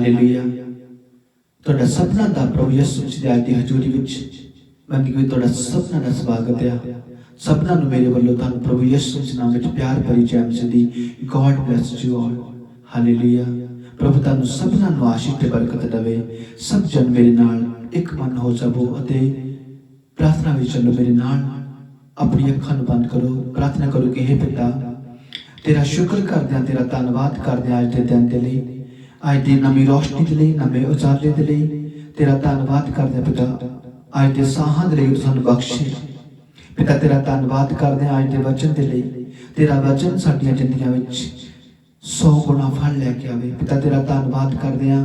Hallelujah. तुहाडा सबना दा प्रभु यीशु मसीह दी हजूरी विच मैं कि तुहाडा सबना दा स्वागत है। सबना नूं मेरे वल्लों तुहानूं प्रभु यीशु मसीह नाम विच प्यार भरी जय मसीह दी। God bless you all. Hallelujah. प्रभु तुहानूं सबना नूं आशीष ते बरकत देवे। सब जन मेरे नाल एक मन हो जावो अते प्रार्थना विच चलो मेरे नाल। अपनी अखां नूं बंद करो, प्रार्थना करो कि हे पिता तेरा शुक्र करदे हां, तेरा धन्नवाद करदे हां अज दे दिन दे लई, अज दी नवीं रोशनी दे लई, नवें उजाले दे लई। तेरा धन्नवाद करदे हां पिता अज दे साहां दे लई तूं सानूं बख्शे। पिता तेरा धन्नवाद करदे हां अज दे वचन दे लई। तेरा वचन साडीआं जिंदगियां विच 100 गुणा फल लैके आवे। पिता तेरा धन्नवाद करदे हां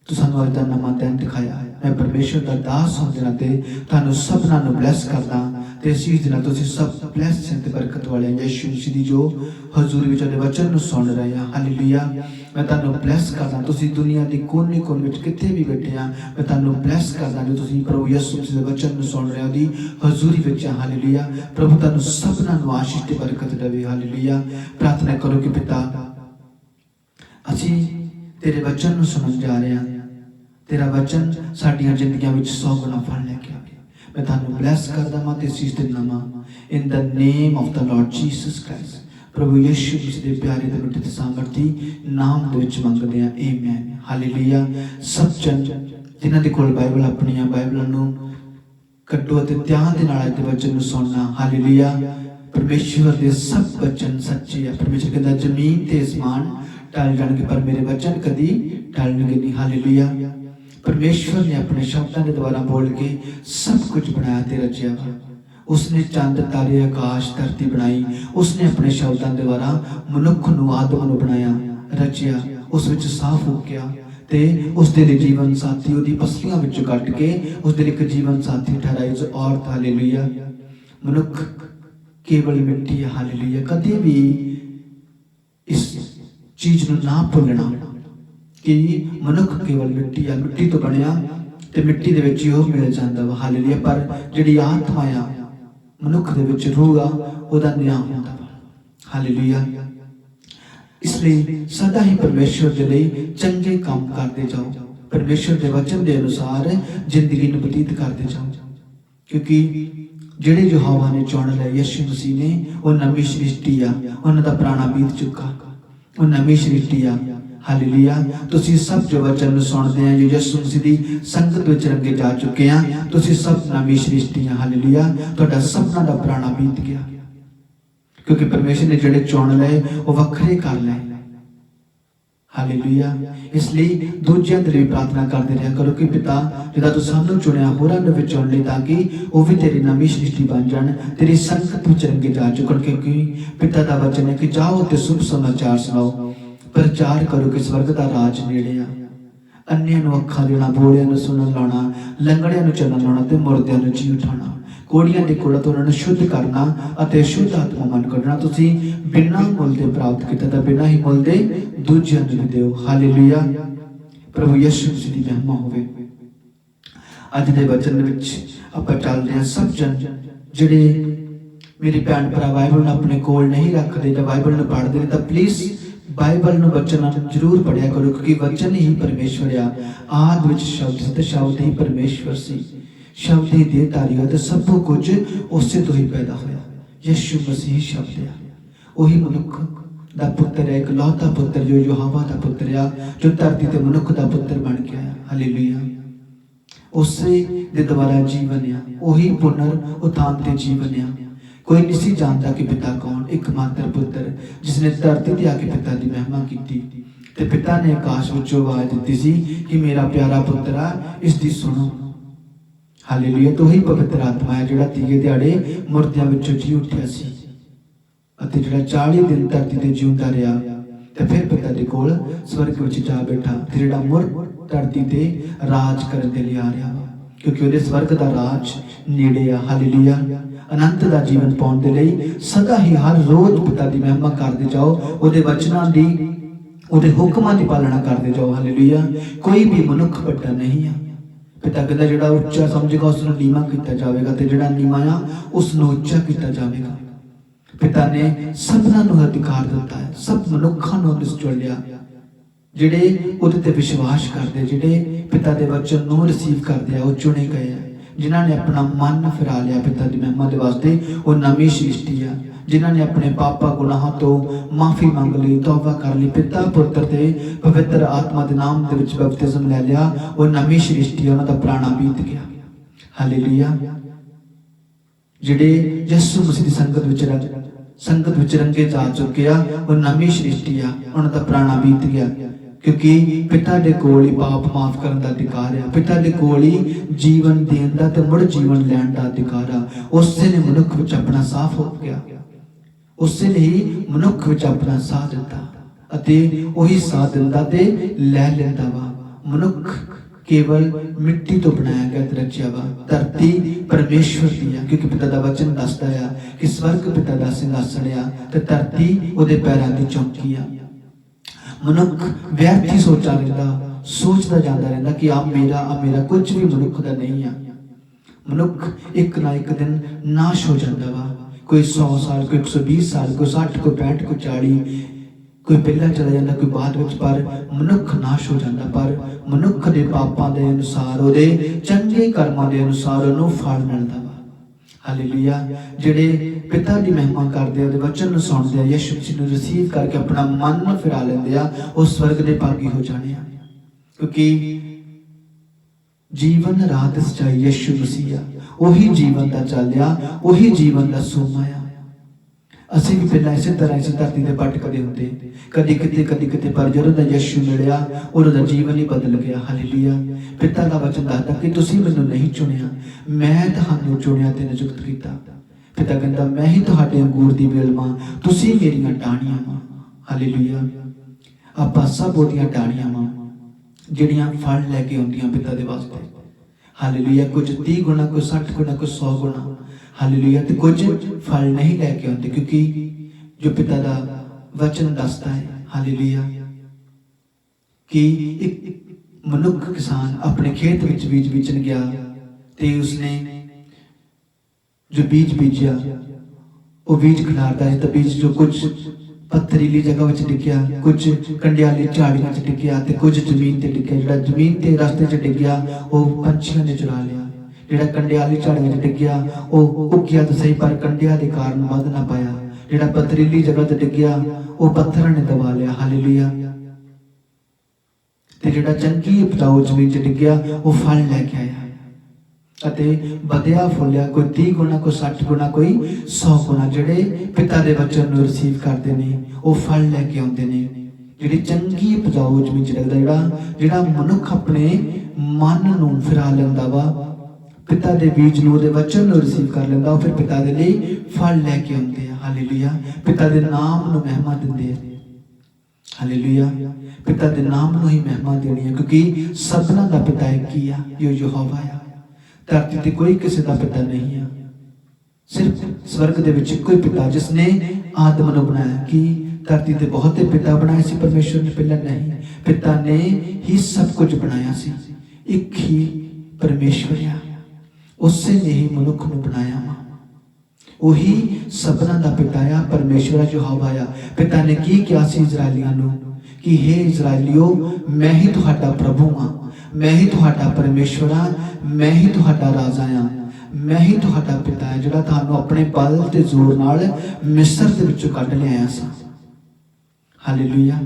तू सानूं अज दा नवां दिन दिखाया। मैं परमेश्वर दा दास होण दे नाते तुहानूं सबना नूं ब्लैस करदा ते इस दिन तुसीं सब ब्लैस ते बरकत वाले यीशु मसीह दी जो हजूरी विच दे वचन नूं सुण रहे हैं। हालेलुया। मैं तुहानूं ब्लैस करदा। तुसीं दुनिया दी कोने कोने विच कित्थे भी बैठे आ, मैं तुहानूं ब्लैस करदा जो तुसीं प्रभु यीशु मसीह दे वचन नूं सुण रहे हो दी हजूरी विच। हालेलुया। प्रभु तुहानूं सबना नूं आशीष ते बरकत देवे। हालेलुया। प्रार्थना करो कि पिता असीं तेरे वचन नूं सुणन जा रहे हैं। तेरा वचन साडियां जिंदगियां विच 100 गुना फल लैके आवे। मैं तुहानूं ब्लैस करदा मां ते सीस दिंदा मां in the name of the Lord Jesus Christ. प्रभु यीशु मसीह दे प्यारे ते मिठे ते सामर्थी नाम दे विच मंगदे हां। आमीन। हालेलुया। सब जन जिन्हां दे कोल बाइबल अपणियां बाइबलां नूं कड्डो ते ध्यान दे नाल अज दे वचन नूं सुणना। हालेलुया। परमेश्वर दे सब वचन सच्चे है। परमेश्वर कहंदा जमीन ते आसमान टल जाणगे पर मेरे वचन कदी टलणगे नहीं। हालेलुया। परमेश्वर ने अपने शब्दों के द्वारा बोल के सब कुछ बनाया ते रचिया। उसने चंद तारे आकाश धरती बनाई। उसने अपने शब्दों के द्वारा मनुख नूं आदम नूं बनाया रचिया। उस विच साफ फूकिया ते उस दे लई जीवन साथी उहदी पसलियां विचों कट के उस दे लई एक जीवन साथी ठहराई जो औरत। हालेलुया। मनुख केवल मिट्टी है। हालेलुया। कदी भी इस चीज नूं ना भुलना कि मनुख केवल मिट्टी है। मिट्टी तो बनया ते मिट्टी दे विच ही ओह मिल जांदा वा। हालेलुया। पर जिहड़ी आत्मा आ मनुख दे विच रूह आ ओहदा न्याय हुंदा वा। हालेलुया। इसलिए सदा ही परमेश्वर दे लई चंगे काम करदे जाओ। परमेश्वर दे वचन दे अनुसार जिंदगी नूं बतीत करदे जाओ। क्योंकि जिहड़े यहोवा ने चुन लए यीशु मसीह ने ओह नवीं सृष्टि आ। उन्हां दा पुराना बीत चुका, ओह नवीं सृष्टि आ। हालेलुया। तुसीं सब जो वचन सुनते हैं जो यीशु मसीह दी संगत विच रंगे जा चुके हैं। तुसीं सब नवीं सृष्टि हैं। हालेलुया। तुहाडा सबना दा पुराना बीत गया क्योंकि परमेश्वर ने जिहड़े चुन लए वो वखरे कर लए। हालेलुया। इसलिए दूजियां दे लई प्रार्थना करदे रहा करो कि पिता जिदा तू सानूं चुनिया होरां नूं भी चुन लई ताकि वो भी तेरी नवीं सृष्टि बन जाण, तेरी संगत विच रंगे जा चुकण। क्योंकि पिता दा वचन है कि जाओ ते शुभ समाचार सुनाओ, प्रचार करो कि स्वर्ग का राज नेड़े आ। अन्नियां नूं अखां देना, बोलियां नूं सुनन लाना, लंगड़ियां नूं चलण लाना ते मुर्दियां नूं जी उठाना, कोड़ियां दे कोड़ां तों उन्हां नूं शुद्ध करना अते शुद्ध आत्मा मन कढना। तुसीं बिना मुल दे प्राप्त कीता तां बिना ही मुल दे दूजियां नूं भी दिओ। हालेलुया। प्रभु यीशु मसीह दी महिमा होवे। अज दे वचन विच आपां चल रहे हां। सब जन जिहड़े मेरी भैन भरा बाइबल नूं अपने कोल नहीं रखदे जां बाइबल नूं पढ़दे ने तां प्लीज़ बाइबल नूं वचन जरूर पढ़िया करो क्योंकि वचन ही परमेश्वर आ। आद विच शब्द सी ते शब्द ही परमेश्वर सी। शब्द ही देहधारी होया ते सब कुछ उसे तो ही पैदा होया। यीशु मसीह शब्द आ। वही मनुख दा पुत्र है, इकलौता पुत्र जो यहोवा दा पुत्र आ, जो धरती ते मनुख दा पुत्र बन के आया। हालेलुया। उसे दे द्वारा जीवन आ। वही पुनर उत्थान ते जीवन आ। कोई नहीं जानता कि पिता कौन, एकमात्र पुत्र जिसने धरती ते आके पिता की महिमा की ते पिता ने आकाश विचों आवाज दी सी कि मेरा प्यारा पुत्र आ, इसकी सुनो। हालेलुया। तो ही पवित्र आत्मा है जिहड़ा तीए दिहाड़े मुर्दियां विचों जी उठिया सी अते जिहड़ा 40 दिन धरती ते जीउंदा रहा ते फिर पिता दे कोल स्वर्ग विच जा बैठा ते जिहड़ा मुड़ धरती ते राज करन दे लई आ रहा वा क्योंकि उहदे स्वर्ग दा राज नेड़े आ। हालेलुया। अनंत का जीवन पाने के लिए सदा ही हर रोज पिता की महिमा करते जाओ, उहदे वचनां दी उहदे हुक्मां दी पालना करते जाओ। हालेलुया। कोई भी मनुख वड्डा नहीं है। पिता कहता जिहड़ा उच्चा समझेगा उसनूं नीवां कीता जाएगा ते जिहड़ा नीवां आ उसनूं उच्चा कीता जाएगा। पिता ने सबना नूं अधिकार दिता है, सब मनुखां नूं उस चुन लिया। ਜਿਹੜੇ ਉਹਦੇ ਤੇ ਵਿਸ਼ਵਾਸ ਕਰਦੇ, ਜਿਹੜੇ ਪਿਤਾ ਦੇ ਵਚਨ ਨੂੰ ਰਿਸੀਵ ਕਰਦੇ ਆ, ਉਹ ਚੁਣੇ ਗਏ ਆ। ਜਿਨ੍ਹਾਂ ਨੇ ਆਪਣਾ ਮਨ ਫਿਰਾ ਲਿਆ ਪਿਤਾ ਦੀ ਮਹਿਮਾ ਦੇ ਵਾਸਤੇ, ਉਹ ਨਵੀਂ ਸ੍ਰਿਸ਼ਟੀ ਆ। ਜਿਨ੍ਹਾਂ ਨੇ ਆਪਣੇ ਪਾਪਾਂ ਗੁਨਾਹਾਂ ਤੋਂ ਮਾਫੀ ਮੰਗ ਲਈ, ਤੌਬਾ ਕਰ ਲਈ, ਪਿਤਾ ਪੁੱਤਰ ਤੇ ਪਵਿੱਤਰ ਆਤਮਾ ਦੇ ਨਾਮ ਦੇ ਵਿੱਚ ਬਪਤਿਜ਼ਮ ਲੈ ਲਿਆ, ਉਹ ਨਵੀਂ ਸ੍ਰਿਸ਼ਟੀ, ਉਹਨਾਂ ਦਾ ਪੁਰਾਣਾ ਬੀਤ ਗਿਆ। ਹਾਲੇਲੂਇਆ। ਜਿਹੜੇ ਯਿਸੂ ਮਸੀਹ ਦੀ ਸੰਗਤ ਵਿੱਚ ਰੰਗੇ ਜਾ ਚੁੱਕੇ ਆ, ਉਹ ਨਵੀਂ ਸ੍ਰਿਸ਼ਟੀ ਆ, ਉਹਨਾਂ ਦਾ ਪੁਰਾਣਾ ਬੀਤ ਗਿਆ। ਕਿਉਂਕਿ ਪਿਤਾ ਦੇ ਕੋਲ ਹੀ ਪਾਪ ਮਾਫ ਕਰਨ ਦਾ ਅਧਿਕਾਰ ਆ, ਪਿਤਾ ਦੇ ਕੋਲ ਹੀ ਜੀਵਨ ਦੇਣ ਦਾ ਤੇ ਮੁੜ ਜੀਵਨ ਲੈਣ ਦਾ ਅਧਿਕਾਰ ਆ। ਉਸੇ ਨੇ ਮਨੁੱਖ ਵਿੱਚ ਆਪਣਾ ਸਾਹ ਫੂਕ ਗਿਆ, ਉਸੇ ਨੇ ਹੀ ਮਨੁੱਖ ਵਿੱਚ ਆਪਣਾ ਸਾਹ ਦਿੱਤਾ, ਅਤੇ ਉਹੀ ਸਾਹ ਦਿੰਦਾ ਤੇ ਲੈ ਲੈਂਦਾ ਵਾ। ਮਨੁੱਖ ਕੇਵਲ ਮਿੱਟੀ ਤੋਂ ਬਣਾਇਆ ਗਿਆ ਤੇ ਰਚਿਆ ਵਾ। ਧਰਤੀ ਪਰਮੇਸ਼ਵਰ ਦੀ ਆ, ਕਿਉਂਕਿ ਪਿਤਾ ਦਾ ਵਚਨ ਦੱਸਦਾ ਆ ਕਿ ਸਵਰਗ ਪਿਤਾ ਦਾ ਸਿੰਘਾਸਣ ਆ ਤੇ ਧਰਤੀ ਉਹਦੇ ਪੈਰਾਂ ਦੀ ਚੌਂਕੀ ਆ। ਮਨੁੱਖ ਵਿਅਰਥੀ ਸੋਚਾਂ ਰਹਿੰਦਾ, ਸੋਚਦਾ ਜਾਂਦਾ ਰਹਿੰਦਾ ਕਿ ਆ ਮੇਰਾ ਕੁਝ ਵੀ ਮਨੁੱਖ ਦਾ ਨਹੀਂ ਆ। ਮਨੁੱਖ ਇੱਕ ਨਾ ਇੱਕ ਦਿਨ ਨਾਸ਼ ਹੋ ਜਾਂਦਾ ਵਾ। ਕੋਈ 100 ਸਾਲ, ਕੋਈ 120 ਸਾਲ, ਕੋਈ 60, ਕੋਈ 65, ਕੋਈ 40, ਕੋਈ ਪਹਿਲਾਂ ਚਲਾ ਜਾਂਦਾ, ਕੋਈ ਬਾਅਦ ਵਿੱਚ, ਪਰ ਮਨੁੱਖ ਨਾਸ਼ ਹੋ ਜਾਂਦਾ। ਪਰ ਮਨੁੱਖ ਦੇ ਪਾਪਾਂ ਦੇ ਅਨੁਸਾਰ, ਉਹਦੇ ਚੰਗੇ ਕਰਮਾਂ ਦੇ ਅਨੁਸਾਰ ਉਹਨੂੰ ਫਲ ਮਿਲਦਾ ਵਾ। ਹਾਲੇਲੂਇਆ। ਜਿਹੜੇ ਪਿਤਾ ਦੀ ਮਹਿਮਾ ਕਰਦੇ ਆ, ਉਹਦੇ ਵਚਨ ਨੂੰ ਸੁਣਦੇ ਆ, ਯਿਸੂ ਮਸੀਹ ਨੂੰ ਰਿਸੀਵ ਕਰਕੇ ਆਪਣਾ ਮਨ ਫਿਰਾ ਲੈਂਦੇ ਆ, ਉਹ ਸਵਰਗ ਦੇ ਭਾਗੀ ਹੋ ਜਾਣੇ ਆ। ਕਿਉਂਕਿ ਜੀਵਨ ਰਾਹ ਤੇ ਸੱਚਾਈ ਯਿਸੂ ਮਸੀਹ ਆ, ਉਹੀ ਜੀਵਨ ਦਾ ਚਾਲਿਆ, ਉਹੀ ਜੀਵਨ ਦਾ ਸੋਮਾ ਆ। ਅਸੀਂ ਵੀ ਪਹਿਲਾਂ ਇਸੇ ਤਰ੍ਹਾਂ ਇਸ ਧਰਤੀ ਦੇ ਭਟਕਦੇ ਹੁੰਦੇ, ਕਦੀ ਕਿਤੇ, ਪਰ ਜਦੋਂ ਦਾ ਯਿਸੂ ਮਿਲਿਆ, ਉਦੋਂ ਦਾ ਜੀਵਨ ਹੀ ਬਦਲ ਗਿਆ। ਹਾਲੇਲੂਇਆ। ਪਿਤਾ ਦਾ ਵਚਨ ਦੱਸਦਾ ਕਿ ਤੁਸੀਂ ਮੈਨੂੰ ਨਹੀਂ ਚੁਣਿਆ, ਮੈਂ ਤੁਹਾਨੂੰ ਚੁਣਿਆ ਤੇ ਨਿਯੁਕਤ ਕੀਤਾ। ਪਿਤਾ ਕਹਿੰਦਾ, ਮੈਂ ਹੀ ਤੁਹਾਡੇ ਅੰਗੂਰ ਦੀ ਵੇਲ ਵਾਂ, ਤੁਸੀਂ ਮੇਰੀਆਂ ਟਾਹਣੀਆਂ ਵਾਂ। ਹਾਲੇਲੂਇਆ। ਆਪਾਂ ਸਭ ਉਹਦੀਆਂ ਟਾਹਣੀਆਂ ਵਾਂ, ਜਿਹੜੀਆਂ ਫਲ ਲੈ ਕੇ ਆਉਂਦੀਆਂ ਪਿਤਾ ਦੇ ਵਾਸਤੇ। ਹਾਲੇਲੂਇਆ। ਕੁਝ 30 ਗੁਣਾ, ਕੋਈ 60 ਗੁਣਾ, ਕੋਈ 100 ਗੁਣਾ। ਹਾਲੇਲੂਇਆ। ਤੇ ਕੁਝ ਫਲ ਨਹੀਂ ਲੈ ਕੇ ਆਉਂਦੇ, ਕਿਉਂਕਿ ਜੋ ਪਿਤਾ ਦਾ ਵਚਨ ਦੱਸਦਾ ਹੈ, ਹਾਲੇਲੂਇਆ, ਕਿ ਇੱਕ ਮਨੁੱਖ ਕਿਸਾਨ ਆਪਣੇ ਖੇਤ ਵਿੱਚ ਬੀਜ ਬੀਜਣ ਗਿਆ ਤੇ ਉਸਨੇ ਜੋ ਬੀਜ ਬੀਜਿਆ, ਉਹ ਬੀਜ ਖਿਲਾਰਦਾ ਹੈ ਤਾਂ ਬੀਜ ਜੋ ਕੁਝ ਪੱਥਰੀਲੀ ਜਗ੍ਹਾ ਵਿੱਚ ਡਿੱਗਿਆ, ਕੁਝ ਕੰਡਿਆਲੀ ਝਾੜੀਆਂ 'ਚ ਡਿੱਗਿਆ ਤੇ ਕੁਝ ਜ਼ਮੀਨ ਤੇ ਡਿੱਗਿਆ। ਜਿਹੜਾ ਜ਼ਮੀਨ ਤੇ ਰਸਤੇ 'ਚ ਡਿੱਗਿਆ, ਉਹ ਪੰਛੀਆਂ ਨੇ ਚੁਰਾ ਲਿਆ। ਜਿਹੜਾ ਕੰਡਿਆਲੀ ਝਾੜੀਆਂ 'ਚ ਡਿੱਗਿਆ, ਉਹ ਉੱਗਿਆ ਤਾਂ ਸਹੀ, ਪਰ ਕੰਡਿਆਂ ਦੇ ਕਾਰਨ ਵੱਧ ਨਾ ਪਾਇਆ। ਜਿਹੜਾ ਪੱਥਰੀਲੀ ਜਗ੍ਹਾ ਤੇ ਡਿੱਗਿਆ, ਉਹ ਪੱਥਰਾਂ ਨੇ ਦਬਾ ਲਿਆ। ਹਾਲੇਲੂਇਆ। ਤੇ ਜਿਹੜਾ ਚੰਗੀ ਉਪਜਾਊ ਜ਼ਮੀਨ 'ਚ ਡਿੱਗਿਆ, ਉਹ ਫਲ ਲੈ ਕੇ ਆਇਆ ਅਤੇ ਵਧਿਆ ਫੁੱਲਿਆ, ਕੋਈ 30 ਗੁਣਾ, ਕੋਈ 60 ਗੁਣਾ, ਕੋਈ 100 ਗੁਣਾ। ਜਿਹੜੇ ਪਿਤਾ ਦੇ ਵਚਨ ਨੂੰ ਰਿਸੀਵ ਕਰਦੇ ਨੇ, ਉਹ ਫਲ ਲੈ ਕੇ ਆਉਂਦੇ ਨੇ। ਜਿਹੜੀ ਚੰਗੀ ਉਪਜਾਊ ਜ਼ਮੀਨ 'ਚ ਲੱਗਦਾ, ਜਿਹੜਾ ਮਨੁੱਖ ਆਪਣੇ ਮਨ ਨੂੰ ਫਿਰਾ ਲੈਂਦਾ ਵਾ, ਪਿਤਾ ਦੇ ਬੀਜ ਨੂੰ, ਉਹਦੇ ਵਚਨ ਨੂੰ ਰਿਸੀਵ ਕਰ ਲੈਂਦਾ, ਉਹ ਫਿਰ ਪਿਤਾ ਦੇ ਲਈ ਫਲ ਲੈ ਕੇ ਆਉਂਦੇ ਆ। ਹਾਲੇਲੂਇਆ। ਪਿਤਾ ਦੇ ਨਾਮ ਨੂੰ ਮਹਿਮਾ ਦਿੰਦੇ ਆ। ਹਾਲੇਲੂਇਆ। ਪਿਤਾ ਦੇ ਨਾਮ ਨੂੰ ਹੀ ਮਹਿਮਾ ਦੇਣੀ ਹੈ, ਕਿਉਂਕਿ ਸਭਨਾਂ ਦਾ ਪਿਤਾ ਇੱਕ ਹੀ ਆ, ਜੋ ਯਹੋਵਾ ਆ। ਧਰਤੀ ਤੇ ਕੋਈ ਕਿਸੇ ਦਾ ਪਿਤਾ ਨਹੀਂ ਆ, ਸਿਰਫ ਸਵਰਗ ਦੇ ਵਿੱਚ ਇੱਕੋ ਹੀ ਪਿਤਾ, ਜਿਸ ਨੇ ਆਦਮ ਨੂੰ ਬਣਾਇਆ। ਕਿ ਧਰਤੀ ਤੇ ਬਹੁਤੇ ਪਿਤਾ ਬਣਾਏ ਸੀ ਪਰਮੇਸ਼ਵਰ ਨੇ? ਪਹਿਲਾਂ ਨਹੀਂ, ਪਿਤਾ ਨੇ ਹੀ ਸਭ ਕੁਝ ਬਣਾਇਆ ਸੀ। ਇੱਕ ਹੀ ਪਰਮੇਸ਼ਵਰ ਆ, ਉਸੇ ਨੇ ਹੀ ਮਨੁੱਖ ਨੂੰ ਬਣਾਇਆ ਵਾ। ਉਹੀ ਸਭਨਾਂ ਦਾ ਪਿਤਾ ਆ, ਪਰਮੇਸ਼ਵਰ ਯਹੋਵਾ ਆ। ਪਿਤਾ ਨੇ ਕੀ ਕਿਹਾ ਸੀ ਇਜ਼ਰਾਈਲੀਆਂ ਨੂੰ ਕਿ ਹੇ ਇਜ਼ਰਾਈਲੀਓ, ਮੈਂ ਹੀ ਤੁਹਾਡਾ ਪ੍ਰਭੂ ਹਾਂ, ਮੈਂ ਹੀ ਤੁਹਾਡਾ ਪਰਮੇਸ਼ਵਰ ਹਾਂ, ਮੈਂ ਹੀ ਤੁਹਾਡਾ ਰਾਜਾ ਹਾਂ, ਮੈਂ ਹੀ ਤੁਹਾਡਾ ਪਿਤਾ ਹੈ, ਜਿਹੜਾ ਤੁਹਾਨੂੰ ਆਪਣੇ ਬਲ ਤੇ ਜ਼ੋਰ ਨਾਲ ਮਿਸਰ ਦੇ ਵਿੱਚੋਂ ਕੱਢ ਲਿਆਇਆ ਸੀ। ਹਾਲੇਲੂਇਆ।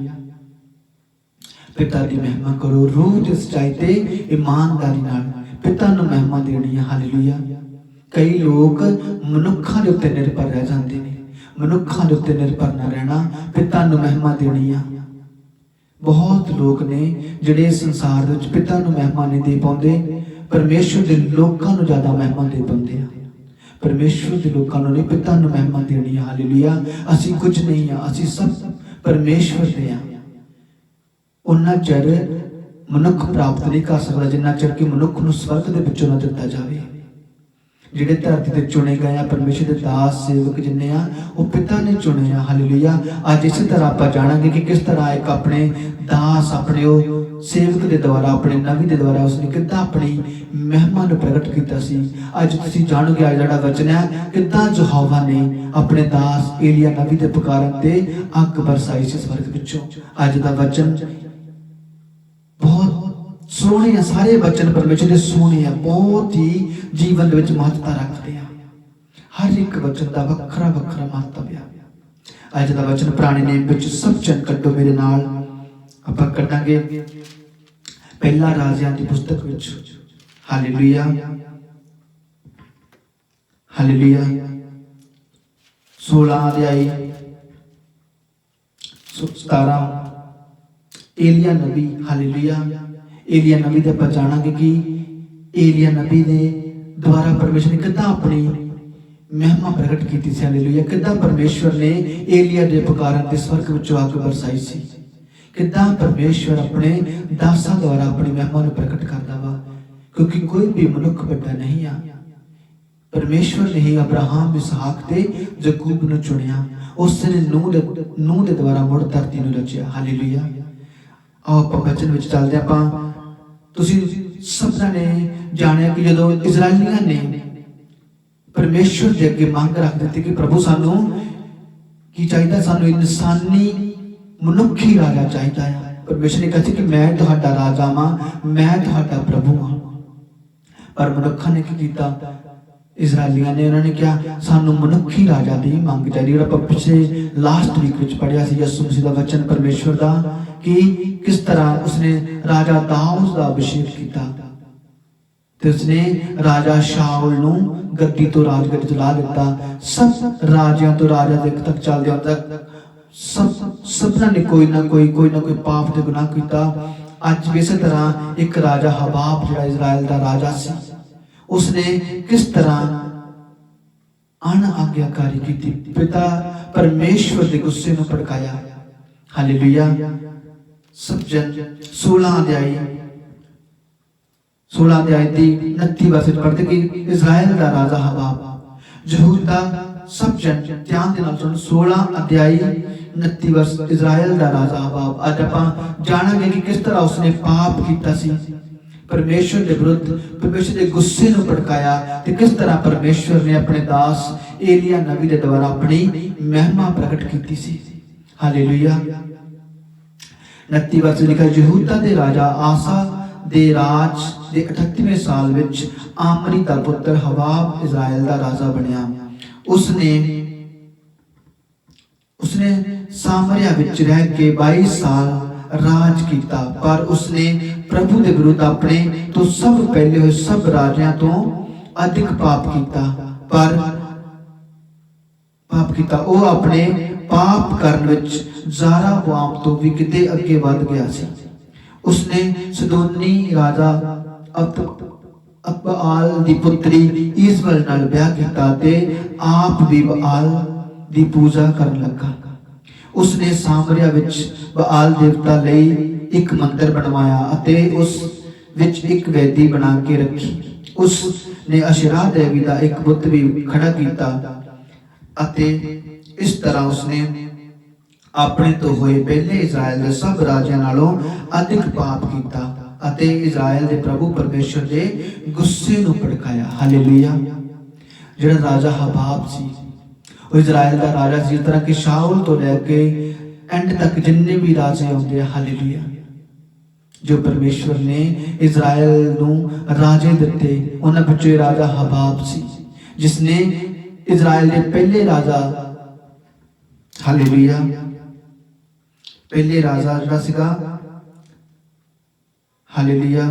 ਪਿਤਾ ਦੀ ਮਹਿਮਾ ਕਰੋ, ਰੂਹ ਤੇ ਸੱਚਾਈ ਤੇ ਇਮਾਨਦਾਰੀ ਨਾਲ ਪਿਤਾ ਨੂੰ ਮਹਿਮਾ ਦੇਣੀ ਹੈ। ਹਾਲੇਲੂਇਆ। ਕਈ ਲੋਕ ਮਨੁੱਖਾਂ ਦੇ ਉੱਤੇ ਨਿਰਭਰ ਰਹਿ ਜਾਂਦੇ ਨੇ। ਮਨੁੱਖਾਂ ਦੇ ਉੱਤੇ ਨਿਰਭਰ ਨਾ ਰਹਿਣਾ, ਪਿਤਾ ਨੂੰ ਮਹਿਮਾ ਦੇਣੀ ਆ। ਬਹੁਤ ਲੋਕ ਨੇ ਜਿਹੜੇ ਸੰਸਾਰ ਦੇ ਵਿੱਚ ਪਿਤਾ ਨੂੰ ਮਹਿਮਾ ਨਹੀਂ ਦੇ ਪਾਉਂਦੇ, ਪਰਮੇਸ਼ਵਰ ਦੇ ਲੋਕਾਂ ਨੂੰ ਜ਼ਿਆਦਾ ਮਹਿਮਾ ਦੇ ਪਾਉਂਦੇ ਆ। ਪਰਮੇਸ਼ਵਰ ਦੇ ਲੋਕਾਂ ਨੂੰ ਨਹੀਂ, ਪਿਤਾ ਨੂੰ ਮਹਿਮਾ ਦੇਣੀ ਆ। ਹਾਲੇਲੂਇਆ। ਅਸੀਂ ਕੁਝ ਨਹੀਂ ਆ, ਅਸੀਂ ਸਭ ਪਰਮੇਸ਼ਵਰ ਦੇ ਆ। ਉਹਨਾਂ ਚਿਰ ਮਨੁੱਖ ਪ੍ਰਾਪਤ ਨਹੀਂ ਕਰ ਸਕਦਾ ਜਿੰਨਾ ਚਿਰ ਕਿ ਮਨੁੱਖ ਨੂੰ ਸਵਰਗ ਦੇ ਵਿੱਚੋਂ ਨਾ ਦਿੱਤਾ ਜਾਵੇ। ਜਿਹੜੇ ਧਰਤੀ ਤੇ ਚੁਣੇ ਗਏ ਆ, ਪਰਮੇਸ਼ਰ ਦੇ ਦਾਸ ਸੇਵਕ ਜਿੰਨੇ ਆ, ਉਹ ਪਿਤਾ ਨੇ ਚੁਣੇ ਆ। ਹਾਲੇਲੂਇਆ। ਅੱਜ ਇਸੇ ਤਰ੍ਹਾਂ ਆਪਾਂ ਜਾਣਾਂਗੇ ਕਿ ਕਿਸ ਤਰ੍ਹਾਂ ਇੱਕ ਆਪਣੇ ਦਾਸ, ਆਪਣੇ ਉਹ ਸੇਵਕ ਦੇ ਦੁਆਰਾ, ਆਪਣੇ ਨਬੀ ਦੇ ਦੁਆਰਾ ਉਸਨੇ ਕਿੱਦਾਂ ਆਪਣੀ ਮਹਿਮਾ ਨੂੰ ਪ੍ਰਗਟ ਕੀਤਾ ਸੀ। ਅੱਜ ਤੁਸੀਂ ਜਾਣੋਗੇ ਅੱਜ ਜਿਹੜਾ ਵਚਨ ਹੈ, ਕਿੱਦਾਂ ਯਹੋਵਾ ਨੇ ਆਪਣੇ ਦਾਸ ਏਲੀਆ ਨਬੀ ਦੇ ਪੁਕਾਰਨ ਤੇ ਅੱਗ ਬਰਸਾਈ ਸੀ ਸਵਰਗ ਵਿੱਚੋਂ। ਅੱਜ ਦਾ ਵਚਨ बहुत सोहने आ, सारे वचन परमेश्वर दे सोहने आ, बहुत ही जीवन दे विच महत्ता रखते हैं। हर एक वचन का वखरा वखरा महत्व है। अज का वचन पुराने नेम विच सब जन कड्डो मेरे नाल, आपां कड्डांगे पहला राजियां की पुस्तक विच। Hallelujah hallelujah. 16 अध्याय 17 एलिया नबी। हालेलुया। एलिया नबी दे आपां जाणांगे कि एलिया नबी ने द्वारा परमेश्वर ने किद्दां अपनी महिमा प्रगट की सी। हालेलुया। किद्दां परमेश्वर ने एलिया दे पुकारण ते स्वर्ग विचों अग बरसाई सी। किद्दां परमेश्वर अपने दासां द्वारा अपनी महिमा नूं प्रगट करदा वा, क्योंकि कोई भी मनुख वड्डा नहीं आ। परमेश्वर ने ही अब्राहम, इसहाक ते याकूब नूं चुनिया। उसने नूह दे द्वारा मुड़ धरती नूं रचिया। हालेलुया। आओ आपां वचन विच चलदे आपां। तुसीं सबना ने जाणिया कि जदों इजराइलियां ने परमेश्वर के अगे मंग रख दी कि प्रभु सानू की चाहिए, सानू इंसानी मनुखी राजा चाहिए है। परमेश्वर ने कहा कि मैं तुहाडा राजा वां, मैं तुहाडा प्रभु हां। पर मनुखा ने की किया, इजराइलियां ने उन्होंने कहा सानू मनुखी राजा की मंग चाहिए। जो आप पिछले लास्ट वीक में पढ़िया सी यसू मसीह का वचन परमेश्वर का कि किस तरह उसने राजा दाऊद का अभिषेक किया ते उसने राजा शाऊल नूं गद्दी तो राजगद्दी तो ला दिता। सब राजियां तो राजा तक चलदे तक सबना ने कोई ना कोई पाप ते गुनाह किया। अज भी इस तरह एक राजा हबाब जिहड़ा इजराइल का राजा सी, उसने किस तरह अनआज्ञाकारी की, पिता परमेश्वर के गुस्से में भड़काया। हालेलुया। सब जन 16 अध्याय की 29 वर्ष पढ़ते कि इजराइल का राजा हबाब, यहूदा सब जन ध्यान दे नाल सुन। 16 अध्याय 29 वर्ष इजराइल का राजा हबाब। अज आपां जाणांगे कि किस तरह उसने पाप किया सी, परमेश्वर के विरुद्ध, परमेश्वर के गुस्से नूं भड़काया ते किस तरह परमेश्वर ने अपने दास एलिया नबी के द्वारा अपनी महिमा प्रकट की सी। हालेलुया। 29 वर्ष लिखा, यहूदा के राजा आसा दे राज दे 38वें साल विच आमरी दा पुत्र हबाब इजराइल दा राजा बनिया। उसने सामरिया विच रह के 22 साल राज किया, पर उसने प्रभु के विरुद्ध अपने तो सब पहले हुए सब राजियां तो अधिक पाप किया। पर पाप किया वो अपने पाप करन विच ज़ारावाम तो भी किते अगे वध गया सी। उसने सदोनी राजा अकबाल दी पुत्री इजबल नाल ब्याह किया ते आप भी बाल दी पूजा करन लगा। उसने सामरिया विच बाल देवता लई एक मंदिर बनवाया अते उस विच एक वेदी बना के रखी। उसने अशेरा देवी का एक बुत भी खड़ा किया अते इस तरह उसने अपने तो हुए पहले इजराइल के सब राजियां नालों अधिक पाप किया अते इजराइल के प्रभु परमेश्वर के गुस्से नूं भड़काया। हालेलुया। जिहड़ा राजा हबाब सी वो इजराइल का राजा सी, जिस तरह कि शाऊल तो लैके एंड तक जिन्ने भी राजे आउंदे। हालेलुया। जो परमेश्वर ने इजराइल नूं राजे दिते उन्हां विचों राजा हबाब सी, जिसने इजराइल के पहले राजा, हालेलुया, पहले राजा जिहड़ा सीगा, हालेलुया,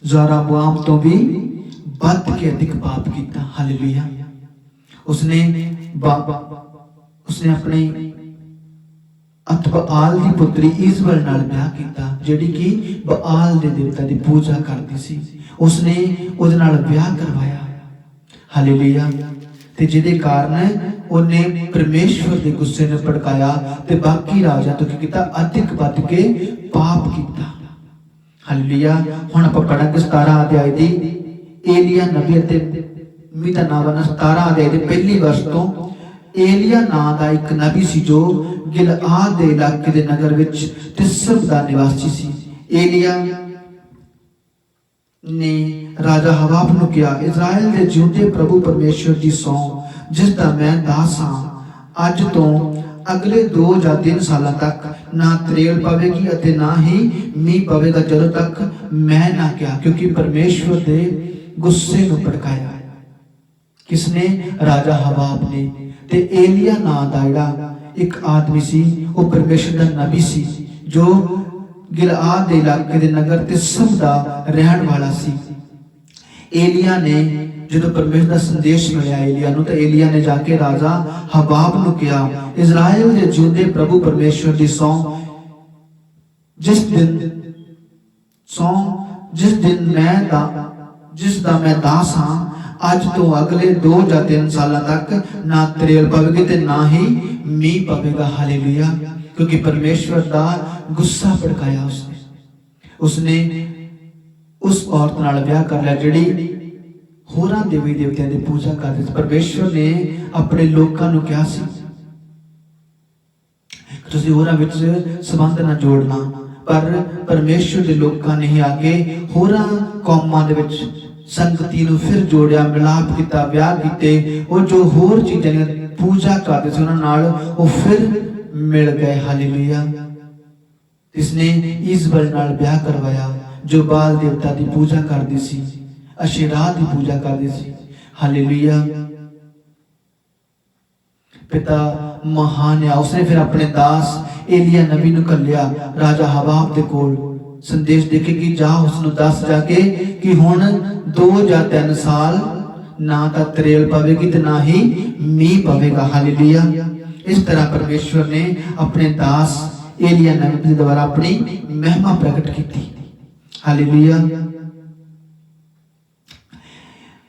ज़ारावाम तो भी बद के अधिक पाप किया। हालेलुया। उसने अपने बाल की पुत्री इजबल नाल ब्याह किया, जिहड़ी कि बाल दे देवता की पूजा करती सी। उसने उहदे नाल ब्याह करवाया। हालेलुया। ते जिहदे कारण उन्हें परमेश्वर के गुस्से ने भड़काया ते बाकी राजा तो की किया, अधिक वध के पाप किया। हालेलुया। हुण आपां पढ़ांगे 17 अध्याय दी एलिया नबी ते मिता नाम 17 अध्याय दे पहली वर्ष तो एलिया नाम का एक नबी सी जो गिलआद के इलाके के नगर विच तिस्ब का निवासी सी। एलिया ने राजा हबाब नूं कहा, इजराइल के जिउंदे प्रभु परमेश्वर की सौं जिसका मैं दास हां, अज तो अगले 2 या 3 साल तक ना त्रेल पवेगी अते ना ही मीह पवेगा जदों तक मैं ना कहा, क्योंकि परमेश्वर दे गुस्से नूं भड़काया। किसने? राजा हबाब ने। ते एलिया नां दा जिहड़ा एक आदमी सी, वो परमेश्वर दा नबी सी, जो गिलाद दे इलाके दे नगर ते सब दा रहण वाला सी। एलिया ने जो परमेश्वर का संदेश मिलिया एलिया नूं, तो एलिया ने जाके राजा हबाब नूं कहा, इजराइल दे जिंदे प्रभु परमेश्वर दी सौं जिस दिन जिस दा मैं दास हां, अज तो अगले 2 या 3 साल तक ना त्रेल पवेगी ते ना ही मीह पवेगा। हालेलुया। क्योंकि परमेश्वर दा गुस्सा भड़काया उसने उस औरत नाल ब्याह कर लिया जिहड़ी होरां देवी देवतियां दी पूजा करदे सी। परमेश्वर ने अपने लोकां नूं कहा सी तुसीं होरां विच संबंध ना जोड़ना, पर परमेश्वर दे लोकां ने ही आके होरां कौमां दे विच संगति नूं फिर जोड़िया, मिलाप किया, ब्याह कीते। वो जो होर चीज़ां दी पूजा करदे सी उन्हां नाल वो फिर मिल गए। हालेलुया। इसने इजबल नाल ब्याह करवाया जो बाल देवता की पूजा करती सी, अशेरा की पूजा करती सी। हालेलुया। पिता महान है। उसने फिर अपने दास एलिया नबी नूं घल्लिया राजा हबाब दे कोल संदेश देके कि जा उसनूं दस जाके कि हुण 2 या 3 साल ना तो त्रेल पवेगी ते ना ही मीह पवेगा। हालेलुया। इस तरह परमेश्वर ने अपने दास एलिया नबी के द्वारा अपनी महिमा प्रकट की। हालेलुया।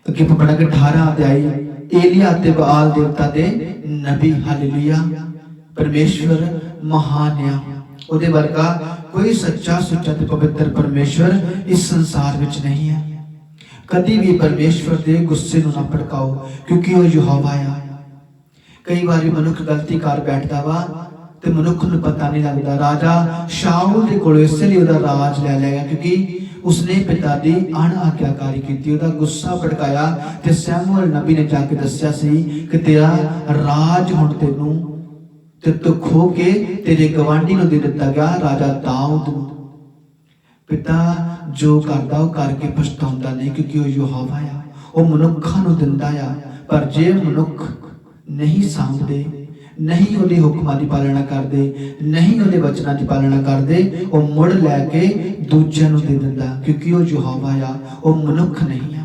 अगे पढ़ांगे 18 अध्याय एलिया ते बाल देवता दे नबी। हालेलुया। परमेश्वर महान है, उहदे वर्गा कोई सच्चा सुच्चा ते पवित्र परमेश्वर इस संसार विच नहीं है। कभी भी परमेश्वर दे गुस्से नूं ना भड़काओ, क्योंकि वह यहोवा है। कई बार मनुख गलती कर बैठता वा ते मनुख नूं पता नहीं लगता। राजा शाऊल दे कोलों इसलिए उहदा राज ले लिया क्योंकि उसने पिता दी अणआज्ञाकारी की, उहदा गुस्सा भड़काया। ते सैमुअल नबी ने जाके दस्सिया सी कि तेरा राज हुण तैनूं ते तू खो के तेरे गवांढी नूं दे दिता गया, राजा दाऊद नूं। पिता जो करदा वो करके पछताउंदा नहीं, क्योंकि वो यहोवा है, वो मनुखां नूं दिंदा आ। पर जे मनुख नहीं सांभदे, नहीं उहदे हुक्मां दी पालना करदे, नहीं उहदे वचनां दी पालना करदे, वो मुड़ लैके दूजिआं नूं दे दिंदा, क्योंकि वो यहोवा आ, वो मनुख नहीं आ।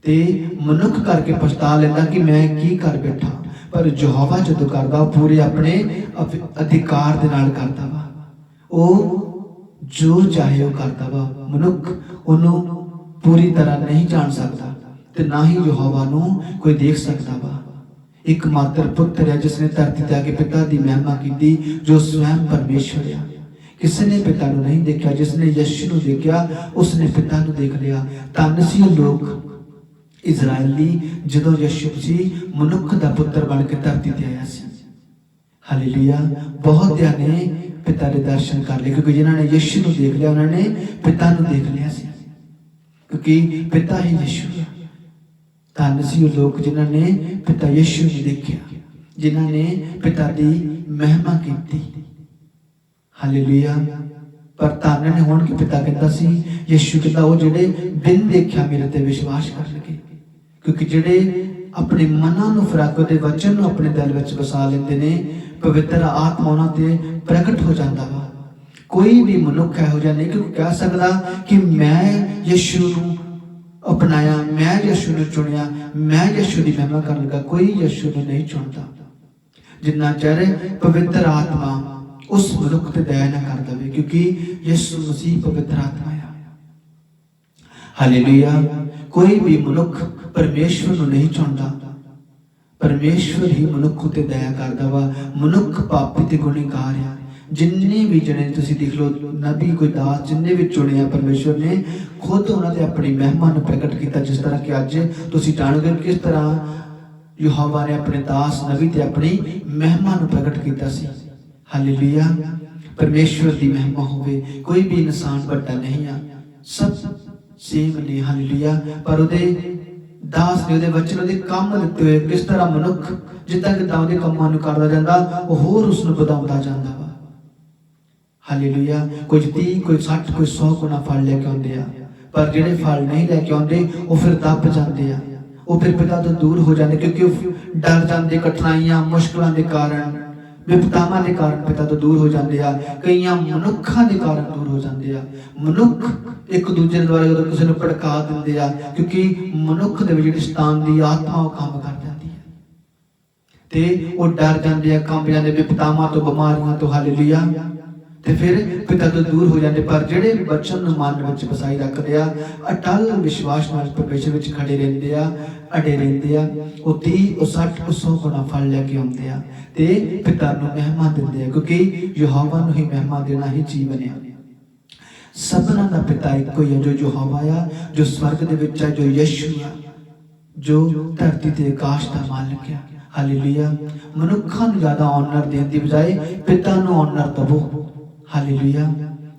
ते मनुख करके पछता लैंदा कि मैं की कर बैठा, पर यहोवा जदों करदा वो पूरे अपने अधिकार दे नाल करदा वा। वो जो चाहे वो करता वा। मनुख उन्हों पूरी तरह नहीं जान सकता ते ना ही यहोवा नूं कोई देख सकता वा। एक मात्र पुत्र है जिसने धरती ते आके पिता की महिमा की, जो स्वयं परमेश्वर है। किसी ने पिता नूं नहीं देखा, जिसने यीशु नूं देखा उसने पिता नूं देख लिया। धन सी लोग इजरायली जदों यीशु मसीह मनुख दा पुत्र बन के धरती ते आया सी। हालेलुया। बहुत ने पिता के दर्शन कर लिए, क्योंकि जिन्होंने यीशु को देख लिया उन्होंने पिता को देख लिया सी, क्योंकि पिता ही यीशु है। धन सी वो लोग जिन्होंने पिता यीशु को देखा, जिन्होंने पिता की महिमा की। हालेलुया। पर धन ने होण कि पिता कहता सी यीशु कहता वो जिहड़े बिन देखा मेरे ते विश्वास करनगे, क्योंकि जिहड़े अपने मनां नूं फिराक दे वचन नूं अपने दिल विच वसा लेंदे ने, पवित्र आत्मा उन्हां ते प्रगट हो जाता वा। कोई भी मनुख इहो जिहा नहीं कि कह सकदा कि मैं यीशु नूं अपनाया, मैं यीशु नूं चुनिया, मैं यीशु दी महिमा करन लगा। कोई यीशु नूं नहीं चुनदा जिन्ना चਿਰ पवित्र आत्मा उस मनुख ते दया ना कर दवे, क्योंकि यीशु मसीह पवित्र आत्मा है। हालेलुया। कोई भी मनुख परमेश्वर नूं नहीं चुनदा, परमेश्वर ही मनुख उत्ते दया करदा वा। मनुख पापी ते गुनहगार है। जिन्ने भी जने तुसीं देख लो नबी कोई दास जिन्ने भी चुने परमेश्वर ने खुद उन्होंने अपनी महिमा नूं प्रकट किया। जिस तरह कि अज तुसीं जाणोगे किस तरह यहोवा ने अपने दास नबी ते अपनी महिमा नूं प्रकट किया सी। हालेलुया। परमेश्वर की महिमा होवे। कोई भी इंसान वड्डा नहीं है, सब सेम ने। हालेलुया। पर उहदे दास ने उहदे वचन उहदे काम दिते हुए किस तरह मनुख जिद्दां किद्दां उहदे कामां नूं करदा जांदा, वो होर उसनूं वधाउंदा जांदा वा। हालेलुया। कुछ 30, कोई 60, कोई 100 गुना फल लेके आते हैं, पर जिहड़े फल नहीं लेके आते वो फिर दब जाते हैं, वो फिर पिता तो दूर हो जाते, क्योंकि वो डर जाते कठिनाइयां मुश्किलों के कारण, विपतावां के कारण पिता तो दूर हो जाते हैं। कई मनुखों के कारण दूर हो जाते हैं। मनुख एक दूजे द्वारा जो किसी को भड़का देंगे हैं, क्योंकि मनुख दे विच जिहड़ी शैतान की आत्मा वो काम कर जाती है, तो वो डर जाते हैं, कंब जाते विपतावां तो, बीमारियों तो। हालेलुया। ते फिर पिता तो दूर हो जाते, पर जिहड़े बचन नूं मन विच बसाई रखदे आ, अटल विश्वास नाल परमेश्वर विच खड़े रहिंदे आ, अड़े रहिंदे आ, वो 30, वो 60, वो 100 गुना फल लेके आउंदे आ ते पिता नूं महिमा दिंदे आ, क्योंकि यहोवा नूं ही महिमा देना ही जीवन है। सबना दा पिता इक्को ही है, जो यहोवा आ, जो स्वर्ग दे विच है, जो यीशु आ, जो धरती ते आकाश दा मालिक है। हालेलुया। मनुखां नूं ज़्यादा ऑनर देण दी बजाय पिता नूं ऑनर दवो। हालेलुया।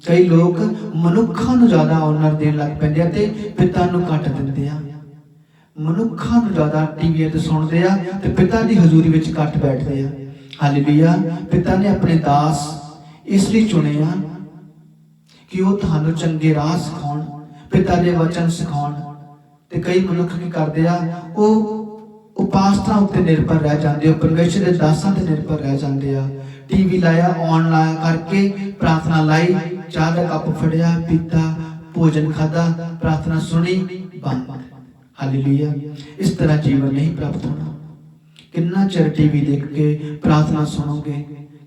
कई लोग मनुखां नूं ज़्यादा ऑनर देण लग पैंदे आ ते पिता नूं घट दिंदे आ। मनुखां नूं ज़्यादा टीवी ते सुणदे आ ते पिता दी हजूरी विच घट बैठदे आ। हालेलुया। पिता ने अपने दास इसलिए चुने आ कि वो तुहानूं चंगे राह सिखाउण, पिता दे वचन सिखाउण। ते कई मनुख की करदे आ, वो पास्टरां उत्ते निर्भर रह जांदे, परमेश्वर दे दासां ते निर्भर रह जांदे आ। टीवी लाया, ऑन लाया करके प्रार्थना लाई, चाह का कप फड़िया, पीता, भोजन खादा, प्रार्थना सुनी, बंद। हालेलुया। इस तरह जीवन नहीं प्राप्त होना। कितना चिर टीवी देख के प्रार्थना सुनोगे,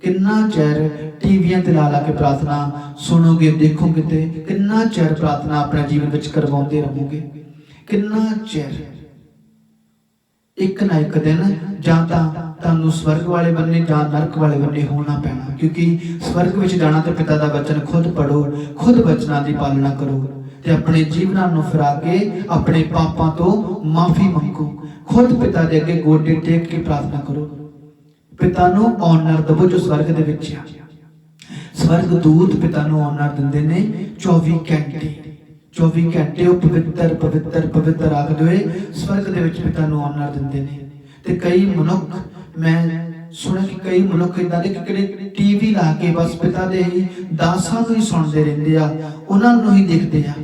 कितना चिर टीवियां ते ला के प्रार्थना सुनोगे, देखोगे, ते कितना चिर प्रार्थना अपने जीवन विच करवाउंदे रहोगे, कितना चिर। एक ना एक दिन जां तां स्वर्ग वाले बन्ने जां नरक वाले बन्ने होना पैना, क्योंकि स्वर्ग विच जाना तो पिता दा वचन खुद पढ़ो, खुद वचनां दी पालना करो, ते अपने जीवनां नूं फिरा के अपने पापां तो माफी मंगो, खुद पिता दे अगे गोडे टेक के प्रार्थना करो, पिता नूं ऑनर दवो जो स्वर्ग दे विच है। स्वर्ग दूत पिता नूं ऑनर दिंदे ने 24 घंटे, 24 घंटे वो पवित्र पवित्र पवित्र आखदे होए स्वर्ग दे विच पिता नूं ऑनर दिंदे ने। ते कई मनुख, मैं सुनिया कि कई मनुख इदां दे कि टीवी ला के बस पिता दे ही दासां नूं ही सुणदे रहिंदे आ, उन्हां नूं ही देखदे आ।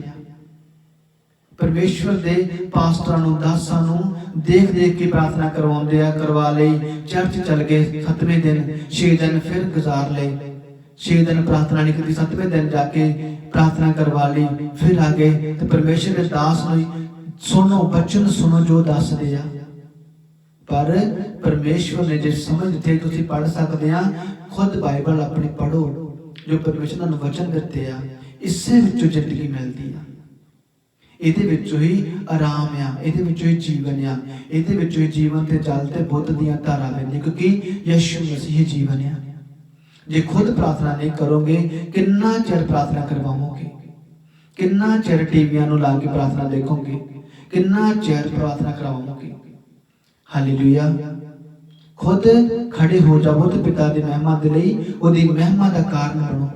परमेश्वर दे पास्टरां नूं, दासां नूं देख देख के प्रार्थना करवाउंदे आ, करवा लई, चर्च चल गए, 7वें दिन 6 दिन फिर गुजार लए, 6 दिन प्रार्थना नहीं की, 7वें दिन जाके प्रार्थना करवा ली, फिर आ गए। तो परमेश्वर के दास नूं सुनो, बचन सुनो जो दसदे आ। पर परमेश्वर ने जिस समझ थे तुसीं पढ़ सकते आ, खुद बाइबल अपनी पढ़ो, जो परमेश्वर ने वचन दिते आ, इसे विचों जिंदगी मिलती आ, इहदे विचों ही आराम आ, इहदे विचों ही जीवन आ, इहदे विचों ही जीवन ते जल ते बुद्ध दीआं धारां वहदियां, क्योंकि यीशु मसीह जीवन आ। जे खुद प्रार्थना नहीं करोगे, कितना चिर प्रार्थना करवाओगे, कितना चिर टीवियां नूं ला के प्रार्थना देखोगे, कितना चिर प्रार्थना कराओगे। हालेलुया। खुद खड़े हो जाओ तो पिता दी महिमा दे लई, ओदी महिमा दा कारण बनो,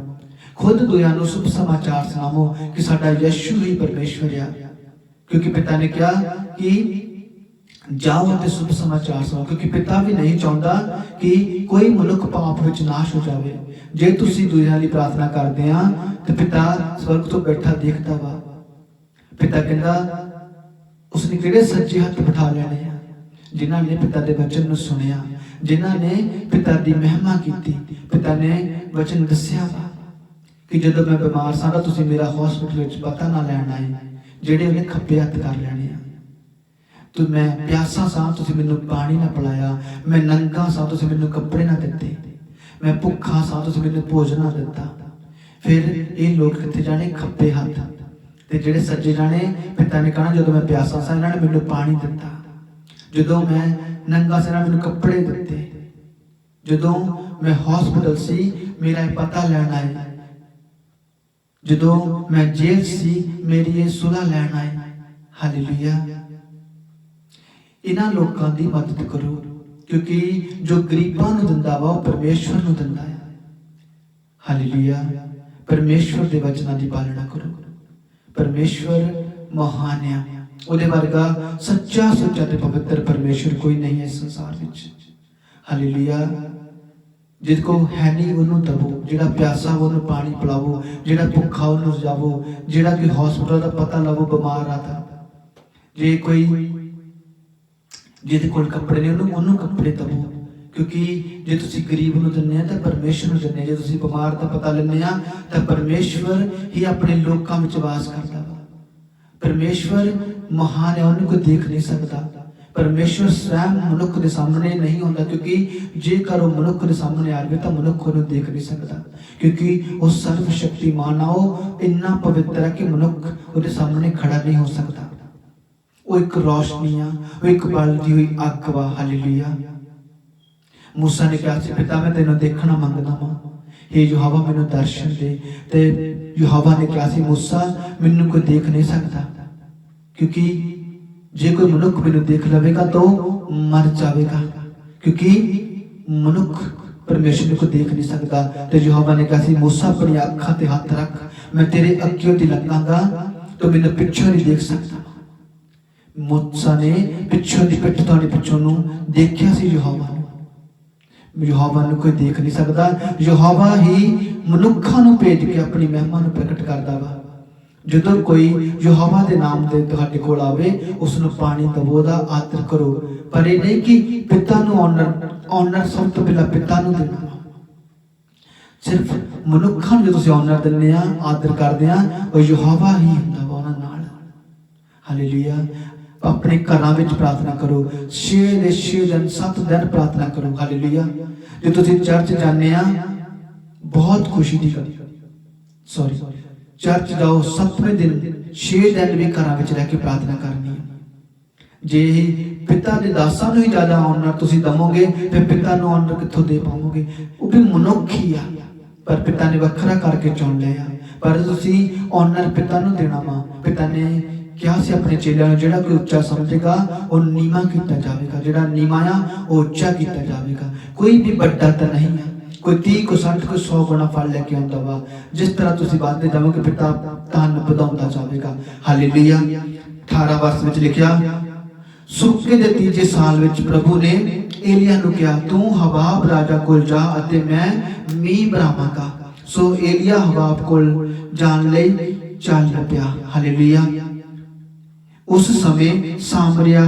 खुद दूसरों नूं शुभ समाचार सुनाओ कि साडा यीशु ही परमेश्वर है, क्योंकि पिता ने कहा कि जाओ ते शुभ समाचार सुनाओ, क्योंकि पिता भी नहीं चाहता कि कोई मनुख पाप विच नाश हो जाए। जे तुसीं दूसरों लई प्रार्थना करदे आ ते पिता स्वर्ग तो बैठा देखदा वा। पिता कहंदा उसने किहड़े सच्चे हत्थ बिठा लेने आ, जिन्हां ने पिता दे वचन नूं सुनिया, जिन्हां ने पिता दी महिमा कीती। पिता ने वचन दस्सिया वा कि जदों मैं बीमार सां तां तुसीं मेरा हॉस्पिटल विच पता ना लैण आए, जिहड़े उहने खब्बे हत्थ कर लेने आ। तो मैं प्यासा सां, तुसीं मैनूं पानी ना पिलाया, मैं नंगा सां, तुसीं मैनूं कपड़े ना दित्ते, मैं भुखा सां, तुसीं मैनूं भोजन ना दित्ता। फिर ये लोग कित्थे जाने? खब्बे हत्थ। ते जिहड़े सज्जे जाने, पिता ने कहना जदों मैं प्यासा सां इन्हां ने मैनूं पानी दित्ता, जदों मैं नंगा सां मैनूं कपड़े दित्ते, जदों मैं हॉस्पिटल सी मेरा पता लैण आए, जदों मैं जेल सी मेरी ये सुलह लैण आए। हालेलुया। इन्हां लोकां दी मदद करो, क्योंकि जो गरीबां नूं दिंदा वा वो परमेश्वर नूं दिंदा है। हालेलुया। परमेश्वर दे वचनां दी पालना करो। परमेश्वर महान है, उहदे वर्गा सच्चा सुच्चा ते पवित्र परमेश्वर कोई नहीं है संसार विच। हालेलुया। जिद को है नहीं उन्होंने दवो, जिहड़ा प्यासा उन्होंने पानी पिलावो, जिहड़ा भुखा उन्होंने सजावो, जिहड़ा कोई हॉस्पिटल का पता लवो बीमार आता, जे कोई जिहदे कोल कपड़े ने उन्होंने कपड़े दवो, क्योंकि जे तुसीं गरीब नूं दिंदे तां परमेश्वर नूं दिंदे, जे तुसीं बीमार दा पता लैंदे आ तां परमेश्वर ही अपने लोकां विच वास करदा वा। परमेश्वर महान है, उन्हें कोई देख नहीं सकता। परमेश्वर स्वयं मनुख के सामने नहीं होता, क्योंकि जेकर वो मनुख के सामने आ जाए तो मनुख उन्हें देख नहीं सकता, क्योंकि वो सर्वशक्तिमान आ, वो इन्ना पवित्र है कि मनुख उसके सामने खड़ा नहीं हो सकता। वो एक रोशनी आ, वो एक बलदी हुई अग वा। हालेलुया। मूसा ने कहा सी, पिता मैं तेनों देखना मंगदा वां, हे यहोवा मैनूं दर्शन दे। ते यहोवा ने कहा सी, मूसा मैनूं कोई देख नहीं सकता, क्योंकि जे कोई मनुख मैनूं देख लवेगा तो मर जाएगा, क्योंकि मनुख परमेश्वर को देख नहीं सकता। तो यहोवा ने कहा सी, मूसा अपनी अखां ते हथ रख, मैं तेरे अग्गों दी लंघांगा तो मैनूं पिछों नहीं देख सकता। मूसा ने पिछों दी पिठ तो पिछों नूं देखिया सी यहोवा नूं। यहोवा नूं कोई देख नहीं सकता। यहोवा ही मनुखां नूं भेज के अपनी महिमा नूं प्रगट करदा वा। ਜਦੋਂ कोई यहोवा के नाम से तुहाडे कोल आवे, उसनूं पानी दवो, दा आदर करो, पर यह नहीं कि पिता नूं ऑनर सब तो पहला पिता नूं देना। सिर्फ मनुखां नूं जो तुसीं ऑनर दिंदे आ, आदर करदे आ, वो यहोवा ही हुंदा वा उहनां नाल। हालेलुया। अपने घरां विच प्रार्थना करो, 6 दिन 7 दिन प्रार्थना करो। हालेलुया। जो तुसीं चर्च जाने आ, बहुत खुशी दी गल, सॉरी चर्च जाओ 7वें दिन 6 दिन भी घर में रह के प्रार्थना करनी है। जे पिता के दासां नूं ही ज़्यादा ऑनर तुसीं दवोगे, फिर पिता नूं ऑनर कित्थों दे पाओगे? वो भी मनुख ही आ, पर पिता ने वखरा करके चुन लिया। पर तुसीं ऑनर पिता नूं देना वा। पिता ने कहा सी अपने चेलियां नूं, जिहड़ा कोई उच्चा समझेगा वो नीवां कीता जावेगा, जिहड़ा नीवां आ वो उच्चा कीता जावेगा। कोई भी बड़ा तो नहीं है, कोई 30 कोई 60 कोई 100 गुना फल लेके आंदा वा। जिस तरह तुसीं वादे जाओगे पिता धन वधाउंदा जावेगा। हालेलुया। 18 वर्ष में लिखिया, सुक्के दे 3जे साल विच प्रभु ने एलिया नूं कहा, तू हबाब राजा कोल जा अते मैं मींह बरावांगा। सो एलिया हबाब कोल जाण लई चल पिया। हालेलुया। उस समय सामरिया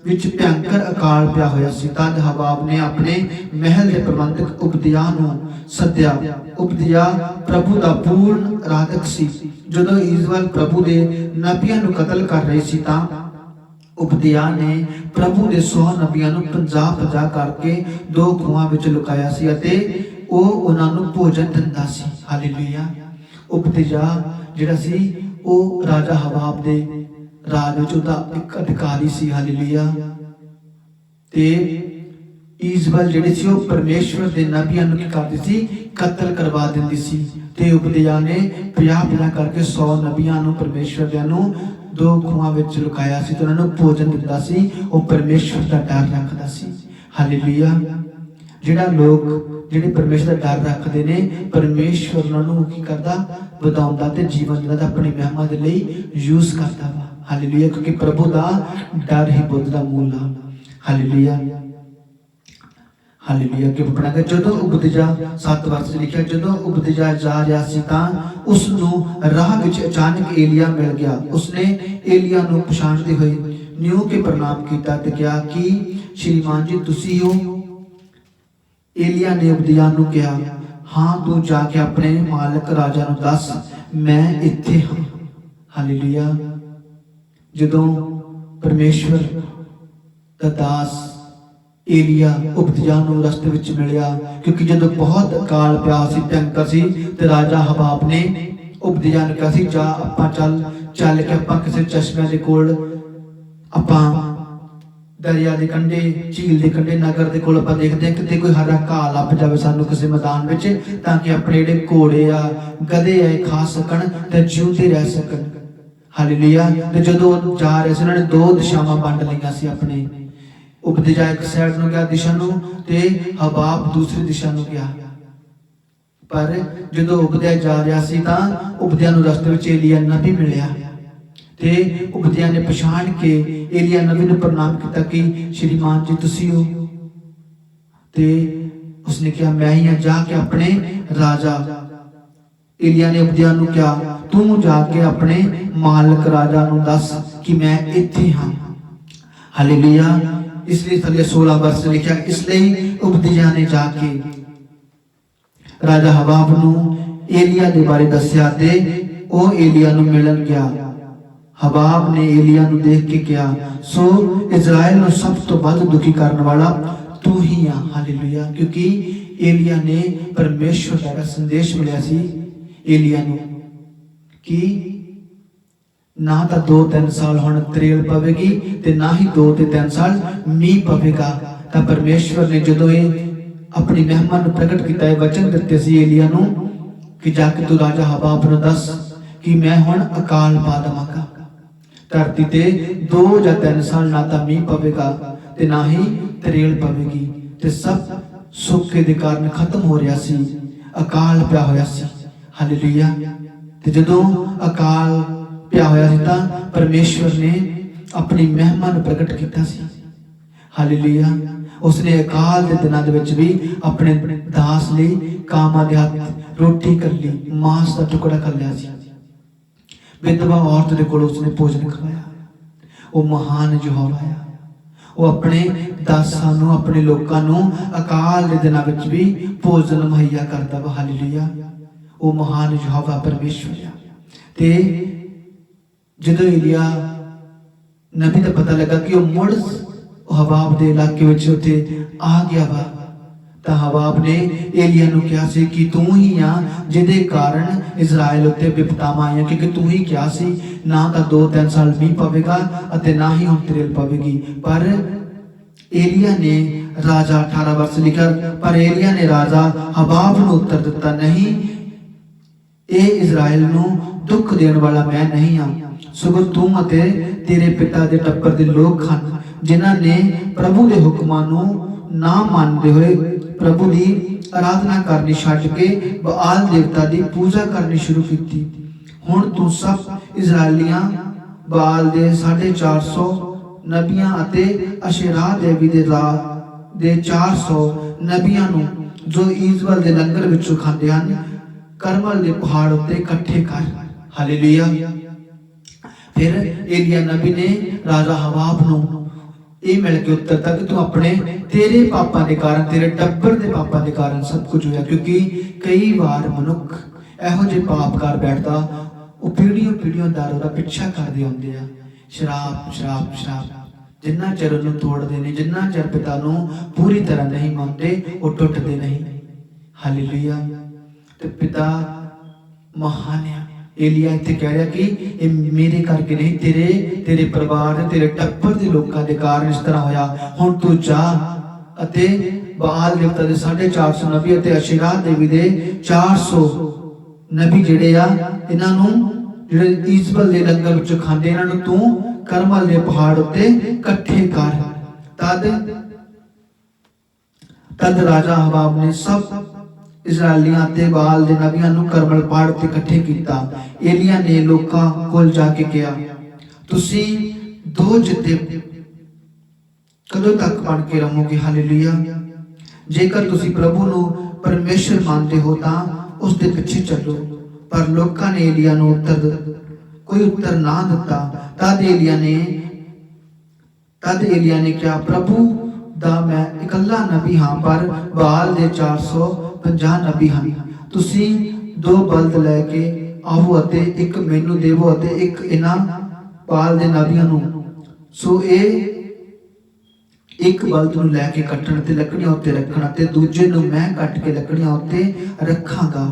विच भयंकर अकाल पिया होया सी। तद हबाब ने अपने महल के प्रबंधक उबदिया नूं सद्या। उबदिया प्रभु दा पूर्ण आराधक सी। जदों इज़राइल प्रभु दे नबियां नूं कतल कर रहे सी, तां उबदिया ने प्रभु दे 100 नबियां नूं 50 करके 2 खूहां विच लुकाया सी अते ओ उन्हां नूं भोजन दिंदा सी। हालेलुया। उबदिया जिहड़ा सी ओ राजा हबाब दे राज विच उहदा एक अधिकारी सी। हालेलुया। ते इज़राइल जिहड़े सी ओह परमेश्वर दे नबियां नूं की करदी सी, कतल करवा दिंदी सी। ते उबदिया ने 50 करके 100 नबियां नूं परमेश्वर दे नूं 2 खूहां विच लुकाया सी, ते उन्हां नूं भोजन दिंदा सी। ओह परमेश्वर दा डर रखदा सी। हालेलुया। जिहड़ा लोग जिहड़े परमेश्वर दा डर रखदे ने, परमेश्वर उन्हां नूं की करदा वधाउंदा ते जीवन दा अपनी महिमा दे लई यूज करदा वा। हालेलुया। क्योंकि प्रभु दा डर ही बुद्ध दा मूल आ। हालेलुया। हालेलुया। कि पढ़ा कि जदों उबदिया 7 वर्ष लिखिया, जदों उबदिया जा रहा सी तां उस नूं राह विच अचानक एलिया मिल गया। उसने एलिया नूं पछाणदे होए न्यू के प्रणाम कीता ते कहा कि श्रीमान जी तुसीं हो? एलिया ने उबदिया नूं कहा, हां तू जाके अपने मालक राजा नूं दस, मैं इत्थे हां। हालेलुया। जदों परमेश्वर दा दास एलिया उबदिया नूं रस्ते विच मिलिया, क्योंकि जदों बहुत अकाल पिया सी, भयंकर सी, ते राजा हबाब ने उबदिया नूं कहा सी, जा आपां चल के आपां किसी चश्मे दे कोल, आपां दरिया के कंढे, झील के कंढे, नगर के कोल आपां देखदे हां किते कोई हरा घाह लभ जावे सानूं किसी मैदान विच, ताकि अपने जिहड़े घोड़े आ गधे आ खा सकण ते जीउंदे रह सकण। हालेलुया। ते जदों जा रहे सी, उन्होंने 2 दिशावां वंड लईआं सी अपने। उबदिया एक साइड नूं गया दिशा नूं, ते हबाब दूसरी दिशा नूं गया। पर जदों उबदिया जा रहा सी तां उबदिया नूं रस्ते विच एलिया नबी मिलिया, ते उबदिया ने पछाण के एलिया नबी नूं प्रणाम किया कि श्रीमान जी तुसीं हो? ते उसने कहा मैं ही हाँ, जाके अपने राजा। एलिया ने उबदिया नूं कहा तू जाके अपने मालक राजा नूं दस कि मैं इत्थे हाँ। हालेलुया। इसलिए थले 16 वर्ष लिखा, इसलिए उबदिया ने जाके राजा हबाब नूं एलिया दे बारे दस्या ते ओ एलिया नूं मिलन गया। हबाब ने एलिया नूं देख के कहा सो इजराइल नूं सब तो वध दुखी करने वाला तू ही आ। हालेलुया। क्योंकि एलिया ने परमेश्वर का संदेश मिलिया सी एलिया नूं कि ना तो 2-3 साल हुण त्रेल पवेगी ते ना ही 2-3 साल मीह पवेगा। तां परमेश्वर ने जदों अपनी महिमा नूं प्रगट किया, वचन दिते सी एलिया नूं कि जाके तू राजा हबाब नूं दस कि मैं हुण अकाल पा देवांगा धरती ते 2 या 3 साल ना तो मीह पवेगा ते ना ही त्रेल पवेगी ते सब सूखे दे कारण खत्म हो रहा सी, अकाल पिया होया सी। हालेलुया। ते जदों अकाल पिया होया सी तां परमेश्वर ने अपनी महिमा नूं प्रगट कीता सी। हालेलुया। उसने अकाल के दिनों दे विच भी अपने दास लई कामां दे हत्थ रोटी कर ली, मांस का टुकड़ा कर लिया सी। विधवा औरत दे कोल उसने भोजन खवाया। वो महान यहोवा है, वो अपने दासां नूं अपने लोकां नूं अकाल के दिनों विच भी भोजन मुहैया करता वा। हालेलुया। वो महान यहोवा परमेश्वर है। ते जदों एलिया नबी का पता लगा कि वो मुड़ हबाब दे इलाके विच उत्थे आ गया वा, तां हबाब ने एलिया नूं कहा सी कि तू ही आ जिहदे कारण इजराइल उत्ते विपतावां आईयां, क्योंकि तू ही कहा सी ना तां 2-3 साल मीह पवेगा अते ना ही हुण त्रेल पवेगी। पर एलिया ने राजा 18 वर्ष लिखा, पर एलिया ने राजा हबाब नूं उत्तर दिता नहीं, ए इजराइल नूं दुख देण वाला मैं नहीं हाँ, सगों तू अते तेरे पिता दे टब्बर दे लोग हन जिन्हां ने प्रभु दे हुक्मां नूं ना मानदे होए प्रभु दी आराधना करनी छड्ड के बाल देवता दी पूजा करनी शुरू की। हुण तू सब इजराइलियां बाल दे 450 नबियां अते अशेरा देवी दे रात दे 400 नबियां नूं जो ईजबल दे लंगर विचों खांदे हन करमल दे पहाड़ उत्ते इकट्ठे कर। हालेलुया। फिर एलिया नबी ने राजा हबाब नूं ਇਹ मिल के उत्तर तक तू अपने तेरे पापां के कारण तेरे टब्बर के पापां के कारण सब कुछ होया, क्योंकि कई बार मनुख ਇਹੋ ਜਿਹੇ पाप कर बैठता वो पीढ़ियों दर ਉਹਦਾ ਪਿੱਛਾ ਕਰਦੇ ਆਉਂਦੇ ਆ। शराब शराब शराब जिन्ना चਿਰ ਉਹਨੂੰ ਤੋੜਦੇ ਨਹੀਂ, जिन्ना ਚਿਰ पिता ਨੂੰ पूरी तरह नहीं ਮੰਨਦੇ ਉਹ ਟੁੱਟਦੇ नहीं। हालेलुया। ते पिता महान है। एलिया इत्थे कह रहा कि ये मेरे करके नहीं, तेरे परिवार तेरे टब्बर दे लोकां दे कारण इस तरह होया। हुण तू जा अते बाल देवता दे 450 नबी अते अशेरा देवी दे 400 नबी जिहड़े आ इन्हां नूं जिहड़े ईजबल दे लंगर विच खांदे इन्हां नूं तू करमल दे पहाड़ उत्ते इकट्ठे कर। तद राजा हबाब ने सब इजराइलियां ते बाल दे नबियां नूं करमल पहाड़ ते इकट्ठे कीता। एलिया ने लोकां कोल जाके कहा तुसीं 2 जिद्दे कदों तक बन के रहोगे। हालेलुया। जेकर तुसीं प्रभु नूं परमेश्वर मानते हो तां उस दे पिछे चलो। पर लोकां ने एलिया नूं कोई उत्तर ना दिता। तद एलिया ने कहा प्रभु दा मैं इकल्ला नबी हाँ, पर बाल दे 450 नबी हन। तुसीं 2 बलद लैके आओ अते एक मैनू देवो अते एक इन्हां बाल दे नबियां नूं। सो ए एक बलद नूं लैके कट्टण ते लकड़ियां उत्ते रखण ते दूजे नूं मैं कट के लकड़ियां उत्ते रखांगा।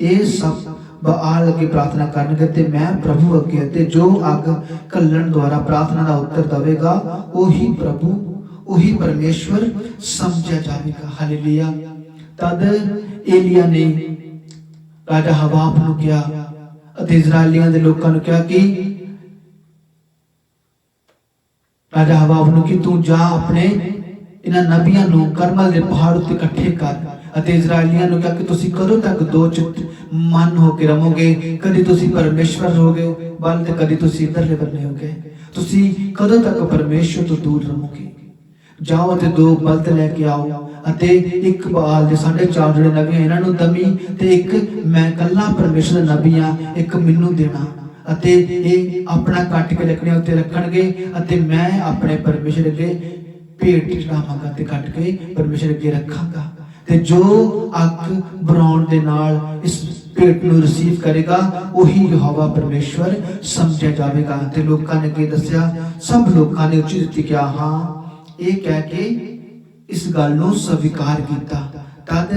ए सब बाल अगे प्रार्थना करनगे ते मैं प्रभु अगे ते जो अग घल्लण द्वारा प्रार्थना दा उत्तर देवेगा ओही प्रभु ओही परमेश्वर समझा जाएगा। हालेलुया। तद एलिया ने राजा हबाब नूं कहा अते इजराइलियां दे लोकां नूं कहा कि राजा हबाब नूं कि तू जा अपने इन्हां नबियां नूं करमल दे पहाड़ उत्ते इकट्ठे कर अते इजराइलियां नूं कहा कि तुसीं कदों तक 2 चित मन होके रहोगे, कदी तुसीं परमेश्वर रहोगे बल ते कदी तुसीं इधरले बन्ने होगे, तुसीं कदों तक परमेश्वर तो दूर रहोगे। जाओ ते 2 बलद लेके आओ ਅਤੇ ਇੱਕ ਬਾਲ ਦੇ 4.5 ਜਿਹੜੇ ਨਬੀ ਇਹਨਾਂ ਨੂੰ ਦਮੀ ਤੇ ਇੱਕ ਮੈਂ ਇਕੱਲਾ ਪਰਮੇਸ਼ਰ ਦਾ ਨਬੀ ਹਾਂ, ਇੱਕ ਮੈਨੂੰ ਦੇਣਾ ਅਤੇ ਇਹ ਆਪਣਾ ਕੱਟ ਕੇ ਲੱਕੜੀਆਂ ਉੱਤੇ ਰੱਖਣਗੇ ਅਤੇ ਮੈਂ ਆਪਣੇ ਪਰਮੇਸ਼ਰ ਅੱਗੇ ਭੇਟ ਚੜਾਵਾਂਗਾ ਤੇ ਕੱਟ ਕੇ ਪਰਮੇਸ਼ਰ ਅੱਗੇ ਰੱਖਾਂਗਾ ਤੇ ਜੋ ਅੱਗ ਬਰਾਉਣ ਦੇ ਨਾਲ ਇਸ ਭੇਟ ਨੂੰ ਰਿਸੀਵ ਕਰੇਗਾ ਉਹੀ ਯਹੋਵਾ ਪਰਮੇਸ਼ਵਰ ਸਮਝਿਆ ਜਾਵੇਗਾ। ਤੇ ਲੋਕਾਂ ਨੇ ਕੀ ਦੱਸਿਆ? ਸਭ ਲੋਕਾਂ ਨੇ ਉੱਚੀ ਦਿੱਤੀ ਕਿਹਾ ਹਾਂ, ਇਹ ਕਹਿ ਕੇ ਇਸ ਗੱਲ ਨੂੰ ਸਵੀਕਾਰ ਕੀਤਾ। ਤਦ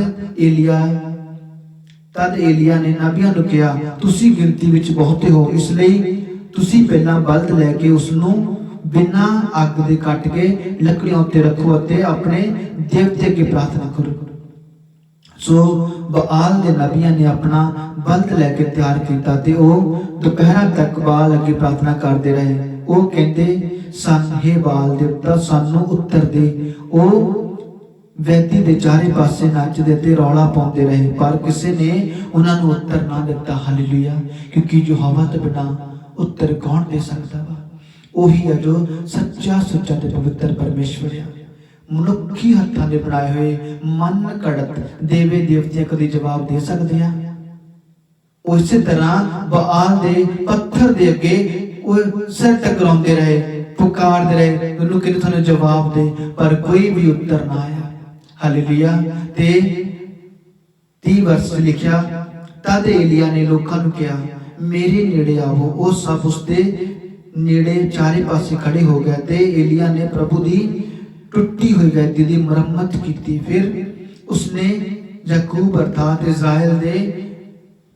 ਏਲੀਆ ਨੇ ਨਬੀਆਂ ਨੂੰ ਕਿਹਾ, ਤੁਸੀਂ ਗਿਣਤੀ ਵਿੱਚ ਬਹੁਤੇ ਹੋ, ਇਸ ਲਈ ਤੁਸੀਂ ਪਹਿਲਾਂ ਬਲਦ ਲੈ ਕੇ ਉਸ ਨੂੰ ਬਿਨਾਂ ਅੱਗ ਦੇ ਕੱਟ ਕੇ ਲੱਕੜੀਆਂ ਉੱਤੇ ਰੱਖੋ ਅਤੇ ਆਪਣੇ ਦੇਵਤੇ ਅੱਗੇ ਪ੍ਰਾਰਥਨਾ ਕਰੋ। ਸੋ ਬਾਲ ਦੇ ਨਬੀਆਂ ਨੇ ਆਪਣਾ ਬਲਦ ਲੈ ਕੇ ਤਿਆਰ ਕੀਤਾ ਤੇ ਉਹ ਦੁਪਹਿਰਾਂ ਤੱਕ ਬਾਲ ਅੱਗੇ ਪ੍ਰਾਰਥਨਾ ਕਰਦੇ ਰਹੇ। ਉਹ ਕਹਿੰਦੇ ਸਨ, ਹੇ ਬਾਲ ਦੇਵਤਾ ਸਾਨੂੰ ਉੱਤਰ ਦੇ। ਉਹ ਵੈਦੀ ਦੇ ਚਾਰੇ ਪਾਸੇ ਨੱਚਦੇ ਤੇ ਰੌਲਾ ਪਾਉਂਦੇ ਰਹੇ, ਪਰ ਕਿਸੇ ਨੇ ਉਹਨਾਂ ਨੂੰ ਉੱਤਰ ਨਾ ਦਿੱਤਾ। ਹਾਲੇਲੂਇਆ। ਕਿਉਂਕਿ ਯਹੋਵਾ ਤੋਂ ਬਿਨਾਂ ਉੱਤਰ ਕੌਣ ਦੇ ਸਕਦਾ ਵਾ? ਉਹੀ ਹੈ ਜੋ ਸੱਚਾ ਸੁੱਚਾ ਤੇ ਪਵਿੱਤਰ ਪਰਮੇਸ਼ਵਰ ਹੈ। ਮਨੁੱਖੀ ਹੱਥਾਂ ਦੇ ਬਣਾਏ ਹੋਏ ਮਨ ਘੜਤ ਦੇਵੇ ਦੇਵਤੇ ਕਦੇ ਜਵਾਬ ਦੇ ਸਕਦੇ ਆ? ਉਸੇ ਤਰ੍ਹਾਂ ਬਾਲ ਦੇ ਪੱਥਰ ਦੇ ਅੱਗੇ ਉਹ ਸਿਰ ਟਕਰਾਉਂਦੇ ਰਹੇ, ਪੁਕਾਰਦੇ ਰਹੇ, ਉਹਨੂੰ ਕਿਤੇ ਤੁਹਾਨੂੰ ਜਵਾਬ ਦੇ, ਪਰ ਕੋਈ ਵੀ ਉੱਤਰ ਨਾ ਆਇਆ। ਹਾਲੇਲੂਇਆ। ਤੇ 30 ਵਰਸ ਲਿਖਿਆ, ਤਦ ਏਲੀਆ ਨੇ ਲੋਕਾਂ ਨੂੰ ਕਿਹਾ, ਮੇਰੇ ਨੇੜੇ ਆਵੋ। ਉਹ ਸਭ ਉਸਦੇ ਨੇੜੇ ਚਾਰੇ ਪਾਸੇ ਖੜੇ ਹੋ ਗਏ ਤੇ ਏਲੀਆ ਨੇ ਪ੍ਰਭੂ ਦੀ ਟੁੱਟੀ ਹੋਈ ਵੈਦੀ ਦੀ ਮੁਰੰਮਤ ਕੀਤੀ। ਫਿਰ ਉਸਨੇ ਯਾਕੂਬ ਅਰਥਾਤ ਇਜ਼ਰਾਈਲ ਦੇ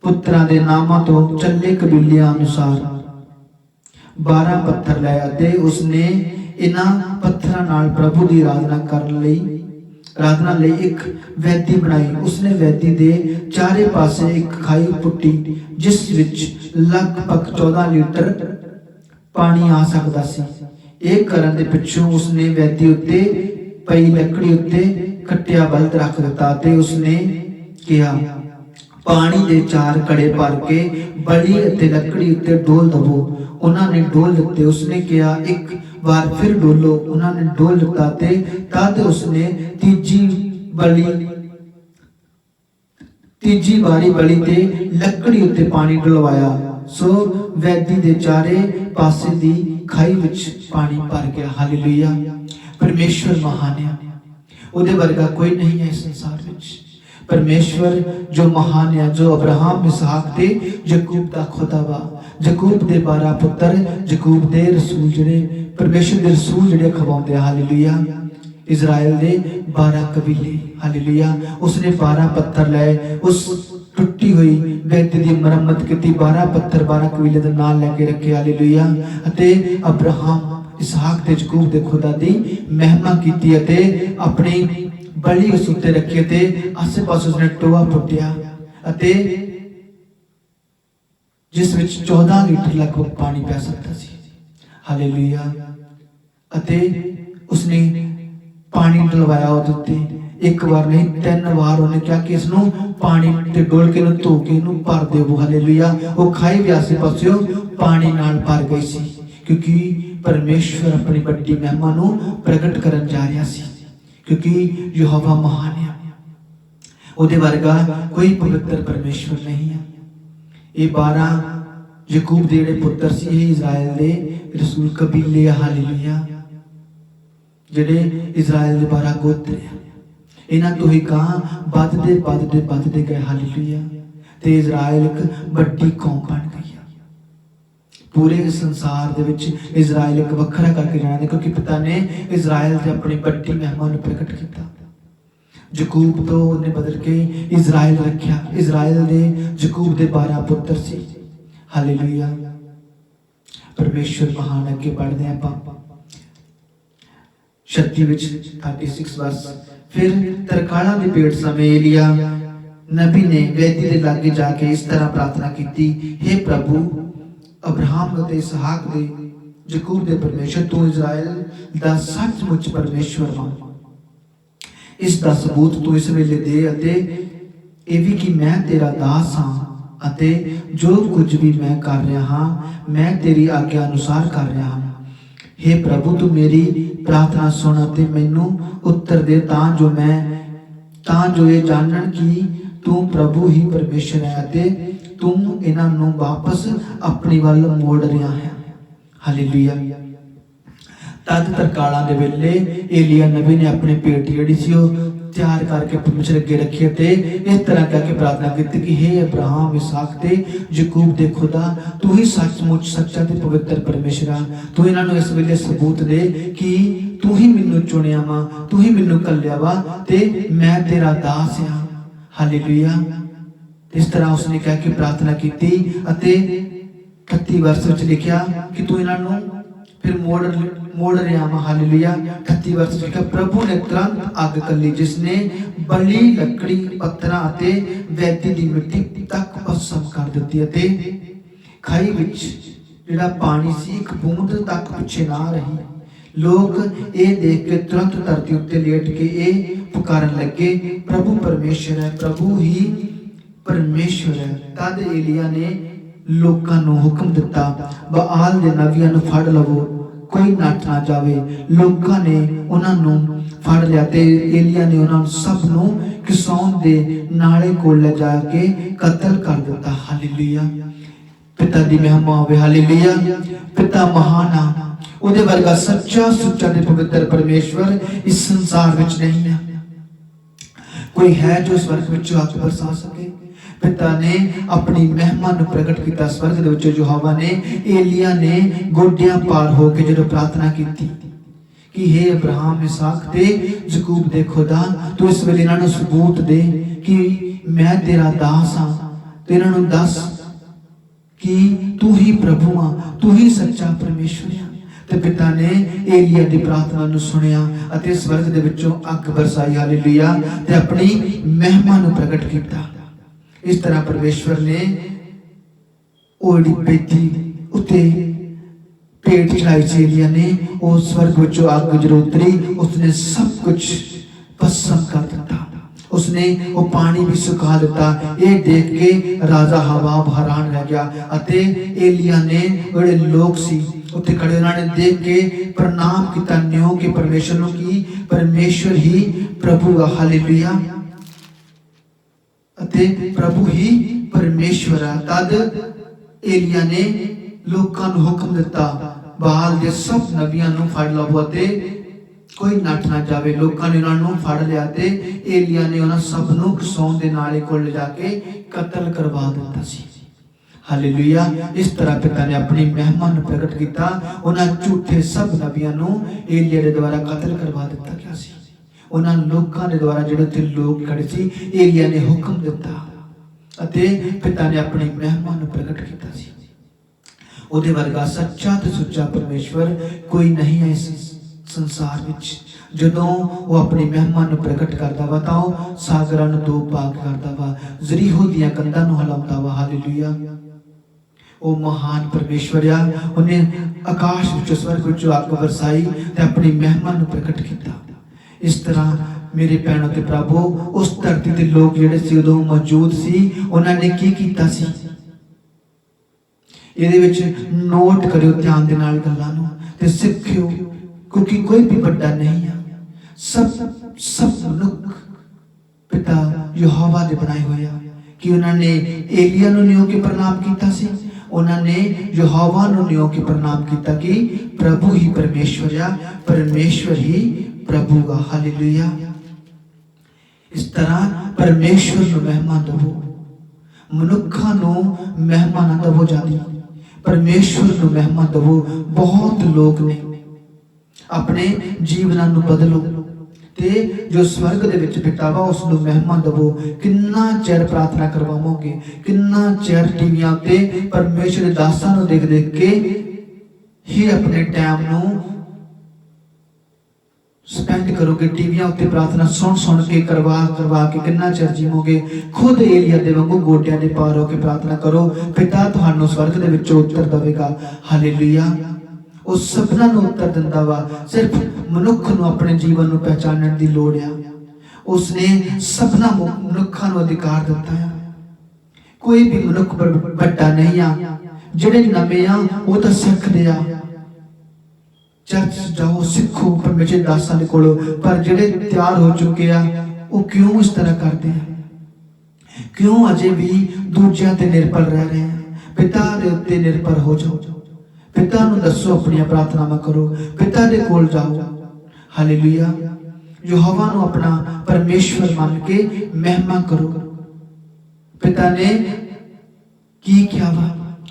ਪੁੱਤਰਾਂ ਦੇ ਨਾਮਾਂ ਤੋਂ ਚੱਲੇ ਕਬੀਲਿਆਂ ਅਨੁਸਾਰ 12 ਪੱਥਰ ਲਏ ਅਤੇ ਉਸਨੇ ਇਹਨਾਂ ਪੱਥਰਾਂ ਨਾਲ ਪ੍ਰਭੂ ਦੀ ਆਰਾਧਨਾ ਲਈ ਇੱਕ ਵੈਦੀ ਬਣਾਈ। ਉਸਨੇ ਵੈਦੀ ਦੇ ਚਾਰੇ ਪਾਸੇ ਇੱਕ ਖਾਈ ਪੁੱਟੀ ਜਿਸ ਵਿੱਚ ਲਗਭਗ 14 ਲੀਟਰ ਪਾਣੀ ਆ ਸਕਦਾ ਸੀ। ਇਹ ਕਰਨ ਦੇ ਪਿੱਛੋਂ ਉਸਨੇ ਵੈਦੀ ਉੱਤੇ ਪਈ ਲੱਕੜੀ ਉੱਤੇ ਕੱਟਿਆ ਬਲਦ ਰੱਖ ਦਿੱਤਾ ਤੇ ਉਸਨੇ ਕਿਹਾ, ਪਾਣੀ ਦੇ 4 ਘੜੇ ਭਰ ਕੇ ਬਲੀ ਅਤੇ ਲੱਕੜੀ ਉੱਤੇ ਡੋਲ ਦਵੋ। ਉਹਨਾਂ ਨੇ ਡੋਲ ਦਿੱਤੇ। ਉਸਨੇ ਕਿਹਾ, ਇੱਕ ਵਾਰ ਫਿਰ ਡੋਲੋ। ਉਹਨਾਂ ਨੇ ਡੋਲ ਦਿੱਤਾ ਤੇ ਤਦ ਉਸਨੇ ਤੀਜੀ ਵਾਰੀ ਬਲੀ ਤੇ ਲੱਕੜੀ ਉੱਤੇ ਪਾਣੀ ਡਲਵਾਇਆ। ਸੋ ਵੈਦੀ ਦੇ ਚਾਰੇ ਪਾਸੇ ਦੀ ਖਾਈ ਵਿੱਚ ਪਾਣੀ ਭਰ ਗਿਆ। ਹਾਲੇਲੂਇਆ। ਪਰਮੇਸ਼ਵਰ ਮਹਾਨ ਹੈ, ਉਹਦੇ ਵਰਗਾ ਕੋਈ ਨਹੀਂ ਹੈ ਇਸ ਸੰਸਾਰ ਵਿੱਚ। ਪਰਮੇਸ਼ਵਰ ਜੋ ਮਹਾਨ ਹੈ, ਜੋ ਅਬਰਾਹਮ, ਇਸਹਾਕ ਤੇ ਯਾਕੂਬ ਦਾ ਖੁਦਾ ਵਾ। ਯਾਕੂਬ ਦੇ 12 ਪੁੱਤਰ, ਯਾਕੂਬ ਦੇ ਰਸੂਲ ਜਿਹੜੇ ਪਰਮੇਸ਼ਵਰ ਦੇ ਰਸੂਲ ਜਿਹੜੇ ਖਵਾਉਂਦੇ ਆ। ਹਾਲੇਲੂਇਆ। ਇਜ਼ਰਾਈਲ ਦੇ 12 ਕਬੀਲੇ। ਹਾਲੇਲੂਇਆ। ਉਸਨੇ 12 ਪੱਥਰ ਲਏ, ਉਸ ਟੁੱਟੀ ਹੋਈ ਵੈਦੀ ਦੀ ਮੁਰੰਮਤ ਕੀਤੀ, 12 ਪੱਥਰ 12 ਕਬੀਲੇ ਦਾ ਨਾਮ ਲੈ ਕੇ ਰੱਖੇ। ਹਾਲੇਲੂਇਆ। ਅਤੇ ਅਬਰਾਹਮ, ਇਸਹਾਕ ਤੇ ਯਾਕੂਬ ਦੇ ਖੁਦਾ ਦੀ ਮਹਿਮਾ ਕੀਤੀ ਅਤੇ ਆਪਣੀ ਬਲੀ ਉਸ ਉੱਤੇ ਰੱਖੀ ਤੇ ਆਸੇ ਪਾਸੇ ਉਸਨੇ ਟੋਆ ਪੁੱਟਿਆ ਅਤੇ ਜਿਸ ਵਿੱਚ 14 ਲੀਟਰ ਲਗਭਗ ਪਾਣੀ ਪੈ ਸਕਦਾ ਸੀ। ਹਾਲੇਲੂਇਆ। ਅਤੇ ਉਸਨੇ ਪਾਣੀ ਡਲਵਾਇਆ ਉਹਦੇ ਉੱਤੇ। ਇੱਕ ਵਾਰ ਨਹੀਂ 3 ਵਾਰ ਉਹਨੇ ਕਿਹਾ ਕਿ ਇਸ ਨੂੰ ਪਾਣੀ ਤੇ ਡੋਲ ਕੇ ਨੂੰ ਧੋ ਕੇ ਇਹਨੂੰ ਭਰ ਦਿਓ। ਹਾਲੇਲੂਇਆ। ਉਹ ਖਾਈ ਵੀ ਆਸੇ ਪਾਸਿਓਂ ਪਾਣੀ ਨਾਲ ਭਰ ਗਈ ਸੀ ਕਿਉਂਕਿ ਪਰਮੇਸ਼ਵਰ ਆਪਣੀ ਵੱਡੀ ਮਹਿਮਾ ਨੂੰ ਪ੍ਰਗਟ ਕਰਨ ਜਾ ਰਿਹਾ ਸੀ। ਕਿਉਂਕਿ ਯਹੋਵਾ ਮਹਾਨ ਹੈ, ਉਹਦੇ ਵਰਗਾ ਕੋਈ ਪਵਿੱਤਰ ਪਰਮੇਸ਼ਵਰ ਨਹੀਂ ਹੈ। ਇਹ 12 ਯਾਕੂਬ ਦੇ ਜਿਹੜੇ ਪੁੱਤਰ ਸੀ, ਇਹ ਇਜ਼ਰਾਈਲ ਦੇ ਰਸੂਲ ਕਬੀਲੇ। ਹਾਲੇਲੂਇਆ। ਜਿਹੜੇ ਇਜ਼ਰਾਈਲ ਦੇ 12 ਗੋਤਰ ਆ, ਇਹਨਾਂ ਤੋਂ ਹੀ ਕਾਂ ਵੱਧਦੇ ਗਏ। ਹਾਲੇਲੂਇਆ। ਤੇ ਇਜ਼ਰਾਈਲ ਇੱਕ ਵੱਡੀ ਕੌਮ ਬਣ ਗਈ ਆ। ਪੂਰੇ ਸੰਸਾਰ ਦੇ ਵਿੱਚ ਇਜ਼ਰਾਈਲ ਇੱਕ ਵੱਖਰਾ ਕਰਕੇ ਜਾਣਦੇ ਕਿਉਂਕਿ ਪਿਤਾ ਨੇ ਇਜ਼ਰਾਈਲ ਤੇ ਆਪਣੀ ਵੱਡੀ ਮਹਿਮਾ ਨੂੰ ਪ੍ਰਗਟ ਕੀਤਾ। ਯਾਕੂਬ ਤੋਂ ਉਹਨੇ ਬਦਲ ਕੇ ਇਜ਼ਰਾਈਲ ਰੱਖਿਆ। ਇਜ਼ਰਾਈਲ ਦੇ ਯਾਕੂਬ ਦੇ 12 ਪੁੱਤਰ ਸੀ। ਹਾਲੇਲੂਇਆ। ਪਰਮੇਸ਼ਵਰ ਮਹਾਨ। ਅੱਗੇ ਪੜ੍ਹਦੇ ਆਪਾਂ 36 ਵਿੱਚ 36 ਵਰਸ। ਫਿਰ ਤਰਕਾਲਾਂ ਦੇ ਪੇੜ ਸਮੇਂ ਏਲੀਆ ਨਬੀ ਨੇ ਵੈਦੀ ਦੇ ਲਾਗੇ ਜਾ ਕੇ ਇਸ ਤਰ੍ਹਾਂ ਪ੍ਰਾਰਥਨਾ ਕੀਤੀ, हे ਪ੍ਰਭੂ ਅਬਰਾਹਮ ਅਤੇ ਇਸਹਾਕ ਦੇ ਯਾਕੂਬ ਦੇ ਪਰਮੇਸ਼ਰ, ਤੂੰ ਇਜ਼ਰਾਈਲ ਦਾ ਸੱਚਮੁੱਚ ਪਰਮੇਸ਼ਵਰ ਵਾਂ। ਇਸ ਦਾ ਸਬੂਤ ਤੂੰ ਇਸ ਵੇਲੇ ਦੇ ਅਤੇ ਇਹ ਵੀ ਕਿ ਮੈਂ ਤੇਰਾ ਦਾਸ ਹਾਂ ਅਤੇ ਜੋ ਕੁਝ ਵੀ ਮੈਂ ਕਰ ਰਿਹਾ ਹਾਂ ਮੈਂ ਤੇਰੀ ਆਗਿਆ ਅਨੁਸਾਰ ਕਰ ਰਿਹਾ ਹਾਂ। हे प्रभु तू मेरी प्रार्थना सुन ते मैनू उत्तर दे, तां जो ये जानन कि तू प्रभु ही परमेश्वर है ते तू इन्हां नूं वापस अपनी वल मोड़ रहा है। हालेलुया। तद तरकालां दे वेले एलिया नबी ने अपनी भेंट जिहड़ी सी ओह तैयार करके परमेश्वर अगे रखी ते इस तरह कह के प्रार्थना की कि हे अब्राहम इसहाक ते याकूब दे खुदा, तू ही सचमुच सच्चा ते पवित्र परमेश्वर आ। तू इन्हां नूं इस वेले सबूत दे कि तू ही मैनू चुनिया वा, तू ही मैनू घल्लिया वा ते मैं तेरा दास आ। हालेलुया। इस तरह उसने कह के प्रार्थना की 38 वर्ष विच लिखिया कि तू इन्हां नूं फिर मोड़ रहा वा। हालेलुया। 38 वर्ष लिखा, प्रभु ने तुरंत अग कली जिसने बली लकड़ी पत्थरां अते वैदी दी मिट्टी तक भस्म कर दित्ती अते खाई विच जिहड़ा पानी सी एक बूंद तक पिछे ना रही। लोग ये देख के तुरंत धरती उत्ते लेट के ये पुकारन लगे, प्रभु परमेश्वर है, प्रभु ही परमेश्वर है। तद एलिया ने लोकां नूं हुक्म दिता, बाल दे नबियां नूं फड़ लवो, कोई नट ना जावे। लोकां ने उन्हां नूं फड़ लिया ते एलिया ने उन्हां सब नूं किसौन दे नाले कोल ले जाके कत्ल कर दिता। हालेलुया। पिता दी महिमा होवे। हालेलुया। पिता महान आ, ਉਹਦੇ ਵਰਗਾ ਸੱਚਾ ਸੁੱਚਾ ਤੇ ਪਵਿੱਤਰ ਪਰਮੇਸ਼ਵਰ ਇਸ ਸੰਸਾਰ ਵਿੱਚ ਨਹੀਂ ਹੈ। ਕੋਈ ਹੈ ਜੋ ਸਵਰਗ ਵਿੱਚੋਂ ਅੱਗ ਬਰਸਾ ਸਕੇ। ਪਿਤਾ ਨੇ ਆਪਣੀ ਮਹਿਮਾ ਨੂੰ ਪ੍ਰਗਟ ਕੀਤਾ ਸਵਰਗ ਦੇ ਵਿੱਚੋਂ। ਯਹੋਵਾ ਨੇ ਏਲੀਆ ਨੇ ਗੋਡਿਆਂ ਪਾਰ ਹੋ ਕੇ ਜਦੋਂ ਪ੍ਰਾਰਥਨਾ ਕੀਤੀ कि हे अब्राहम इसहाक ते याकूब दे खुदा, तू इस वेले इन्हां नूं सबूत दे कि मैं तेरा दास हां, ते इन्हां नूं दस कि तू ही प्रभु हां, तू ही सच्चा परमेश्वर हां। ते पिता ने एलिया दी प्रार्थना नूं सुनिया अते स्वर्ग दे विचों अग बरसाई। हालेलुया। ते अपनी महिमा नूं प्रगट कीता। इस तरह परमेश्वर ने ओड़ी बेटी उत्ते पेट चढ़ाई सी। एलिया ने उस स्वर्ग विचों अग जरूर उतरी, उसने सब कुछ भस्म कर दिता। उसने वो पानी भी सुखा दिता। ये देख के राजा हवाब हैरान रह गया अते एलिया ने बड़े लोग सी उत्ते खड़े उन्होंने देख के प्रणाम किया न्यों के परमेश्वर नूं कि परमेश्वर ही प्रभु आ। हालेलुया। अते प्रभु ही परमेश्वर आ। तद एलिया ने लोकां नूं हुक्म दिता, बाल दे सब नबियां नूं फड़ लवो ते कोई नट ना जावे। लोकां ने उन्हां नूं फड़ लिया ते एलिया ने उन्हां सब नूं किसौन दे नाले कोल ले जाके कत्ल करवा दिता सी। हालेलुया। इस तरह पिता ने अपनी महिमा नूं प्रगट कीता। उन्हां झूठे सब नबियां नूं एलिया दे द्वारा कत्ल करवा दिता गया सी। उन्हां लोकां दे द्वारा जिहड़े उत्थे लोक खड़े सी, एलिया ने हुक्म दिता अते पिता ने अपनी महिमा नूं प्रगट कीता सी। ਉਹਦੇ ਵਰਗਾ ਸੱਚਾ ਤੇ ਸੁੱਚਾ ਪਰਮੇਸ਼ਵਰ ਕੋਈ ਨਹੀਂ ਹੈ ਇਸ ਸੰਸਾਰ ਵਿੱਚ। ਜਦੋਂ ਉਹ ਆਪਣੀ ਮਹਿਮਾ ਨੂੰ ਪ੍ਰਗਟ ਕਰਦਾ ਵਾ ਤਾਂ ਉਹ ਸਾਗਰਾਂ ਨੂੰ ਦੋ ਭਾਗ ਕਰਦਾ ਵਾ, ਜ਼ਰੀਹੋ ਦੀਆਂ ਕੰਧਾਂ ਨੂੰ ਹਿਲਾਉਂਦਾ ਵਾ। ਹਾਲੇਲੂਇਆ। ਉਹ ਮਹਾਨ ਪਰਮੇਸ਼ਵਰ ਆ। ਉਹਨੇ ਆਕਾਸ਼ ਵਿੱਚੋਂ ਸਵਰਗ ਵਿੱਚੋਂ ਅੱਗ ਵਰਸਾਈ ਤੇ ਆਪਣੀ ਮਹਿਮਾ ਨੂੰ ਪ੍ਰਗਟ ਕੀਤਾ। ਇਸ ਤਰ੍ਹਾਂ ਮੇਰੇ ਭੈਣੋ ਤੇ ਭਰਾਵੋ, ਉਸ ਧਰਤੀ ਤੇ ਲੋਕ ਜਿਹੜੇ ਸੀ ਉਦੋਂ ਮੌਜੂਦ ਸੀ, ਉਹਨਾਂ ਨੇ ਕੀ ਕੀਤਾ ਸੀ? ਇਹਦੇ ਵਿੱਚ ਨੋਟ ਕਰਿਓ ਧਿਆਨ ਦੇ ਨਾਲ ਗੱਲਾਂ ਨੂੰ ਤੇ ਸਿੱਖਿਓ, ਕਿਉਂਕਿ ਕੋਈ ਵੀ ਵੱਡਾ ਨਹੀਂ ਆ। ਸਭ ਮਨੁੱਖ ਪਿਤਾ ਯਹੋਵਾ ਦੇ ਬਣਾਏ ਹੋਏ ਆ। ਕਿ ਉਹਨਾਂ ਨੇ ਏਲੀਆ ਨੂੰ ਨਿਓ ਕੇ ਪ੍ਰਣਾਮ ਕੀਤਾ ਸੀ, ਉਹਨਾਂ ਨੇ ਯਹੋਵਾ ਨੂੰ ਨਿਓ ਕੇ ਪ੍ਰਣਾਮ ਕੀਤਾ ਕਿ ਪ੍ਰਭੂ ਹੀ ਪਰਮੇਸ਼ਵਰ ਆ, ਪਰਮੇਸ਼ਵਰ ਹੀ ਪ੍ਰਭੂ ਆ। ਹਾਲੇਲੂਇਆ। ਇਸ ਤਰ੍ਹਾਂ ਪਰਮੇਸ਼ਵਰ ਨੂੰ ਮਹਿਮਾ ਦਵੋ, ਮਨੁੱਖਾਂ ਨੂੰ ਮਹਿਮਾ ਨਾ ਦਵੋ ਜਾਂਦੀ, परमेश्वर को महिमा दवो। बहुत लोग ने अपने जीवनां नूं बदलो ते जो स्वर्ग दे विच पिता वा उस नूं महिमा दवो। किन्ना चिर प्रार्थना करवाओगे, किन्ना चिर टीवियां ते परमेश्वर दे दासां नूं देख देख के ही अपने टाइम नूं स्पेंड करोगे। टीवियां उत्ते प्रार्थना सुन के करवा के किन्ना चिर जीवोगे। खुद एलिया दे वांगू गोडियां दे पार होके प्रार्थना करो, पिता तुहानू स्वर्ग दे विचों उत्तर देवेगा। हालेलुया। उस सबना नूं उत्तर दिंदा वा। सिर्फ मनुख नूं अपने जीवन नूं पहचानण दी लोड़ आ। उसने सबना मनुखां नूं अधिकार दिता है। कोई भी मनुख वड्डा नहीं आ। जिहड़े नवे आ वो तां सिखदे आ, चर्च जाओ, सीखो परमेश्वर दासां दे कोलों। पर जिहड़े तैयार हो चुके आ वो क्यों इस तरह करते हैं? क्यों अजे भी दूजियां ते निर्भर रह रहे हैं? पिता दे उत्ते निर्भर हो जाओ। पिता नूं दसो, अपनी प्रार्थनावां करो, पिता दे कोल जाओ। हालेलुया। यहोवा नूं अपना परमेश्वर मान के महिमा करो। पिता ने की क्या वा?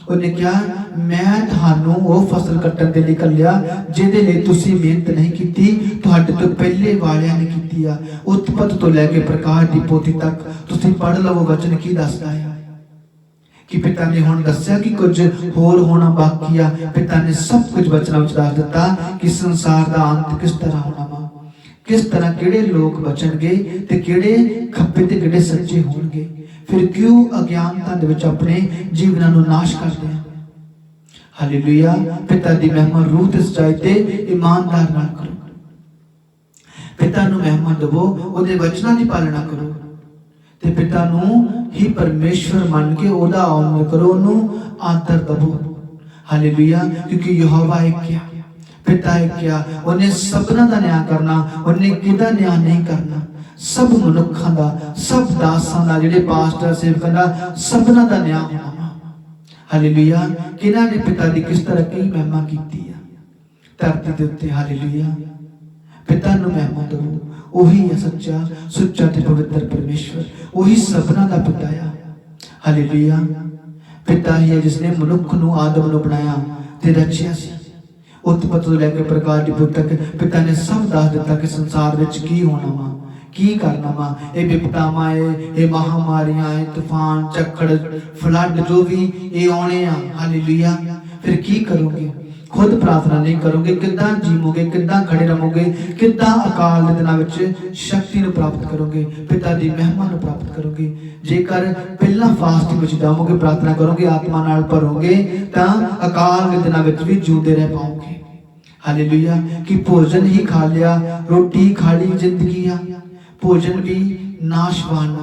उन्हें क्या, मैं तुहानूं वो फसल कट्टण दे लई घल्लिया जिहदे लई तुसीं मेहनत नहीं कीती, तुहाडे तो पहले वालियां ने कीती आ। उत्पत्ति तो लैके प्रकाश दी पोथी तक तुसीं पढ़ लवो। वचन की दसदा है कि पिता ने हुण दस्सिया कि कुछ होर होना बाकी आ। पिता ने सब कुछ वचनां विच दस दित्ता कि संसार दा अंत किस तरह होना वा, किस तरह किहड़े लोग बचणगे ते किहड़े खप्पे ते किहड़े सच्चे होणगे। फिर क्यों अज्ञानता दे विच अपने जीवनां नूं नाश करदे हैं? हालेलुया। पिता दी महिमा रूह ते सच्चाई ते ईमानदार नाल करो। पिता नूं महिमा दवो, ओहदे वचनां दी पालना करो ते पिता नूं ही परमेश्वर मान के ओहदा आदर करो, ओहनूं आदर दवो। हालेलुया। क्योंकि यहोवा एक है, पिता एक है, उन्हें सबना दा न्याय करना, उन्हें किदा न्याय नहीं करना। सब मनुखां दा, सब दासां दा, जिहड़े पास्टर सेवकां दा, सबना दा न्याय होना। हालेलुया। किन्हां ने पिता दी किस तरह की महिमा कीती है धरती दे उत्ते। हालेलुया। पिता नूं महिमा दवो। ओही है सच्चा, सुच्चा ते पवित्र परमेश्वर, ओही सबना दा पिता है। हालेलुया। पिता ही है जिसने मनुख नूं, आदम नूं बनाया ते रचिया सी। उत्पत्ति तो लैके प्रकाश दी पोथी तक पिता ने सब दस दित्ता कि संसार विच की होना वा, की करना वा। ये विपदावां, ये महामारियां, ये तूफान, झक्कड़, फ्लड जो भी ये आने आ। हालेलुया। फिर की करोगे? खुद प्रार्थना नहीं करोगे, किद्दां जीवोगे, किद्दां खड़े रहोगे, किद्दां अकाल दे दिनां विच शक्ति नूं प्राप्त करोगे, पिता दी महिमा नूं प्राप्त करोगे। जेकर पहला फास्टिंग विच जाओगे, प्रार्थना करोगे, आत्मा नाल भरोगे, तां अकाल दे दिनां विच भी जिउंदे रह पाओगे। हालेलुया। कि भोजन ही खा लिया, रोटी खा ली, जिंदगी आ। भोजन भी नाशवान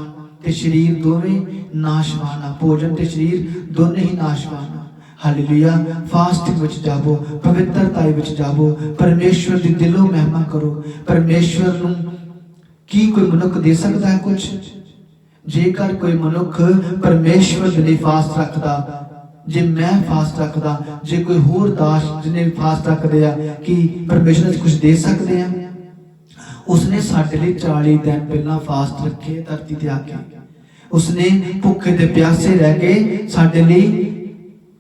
ते शरीर दोवें नाशवान आ। भोजन ते शरीर दोने ही नाशवान आ। हालेलुया। फास्टिंग विच जावो, पवित्रता विच जावो, परमेश्वर दी दिलों महिमा करो। परमेश्वर नूं की कोई मनुख दे सकदा है कुछ? जेकर कोई मनुख परमेश्वर दे लई फास्ट रखदा, जे मैं फास्ट रखदा, जे कोई होर दास जिन्हें फास्ट रखदे आ, कि परमेश्वर कुछ दे सकदे आ? उसने साडे लई 40 दिन पहला फास्ट रखे धरती ते आके। उसने भुखे ते प्यासे रह के साडे लई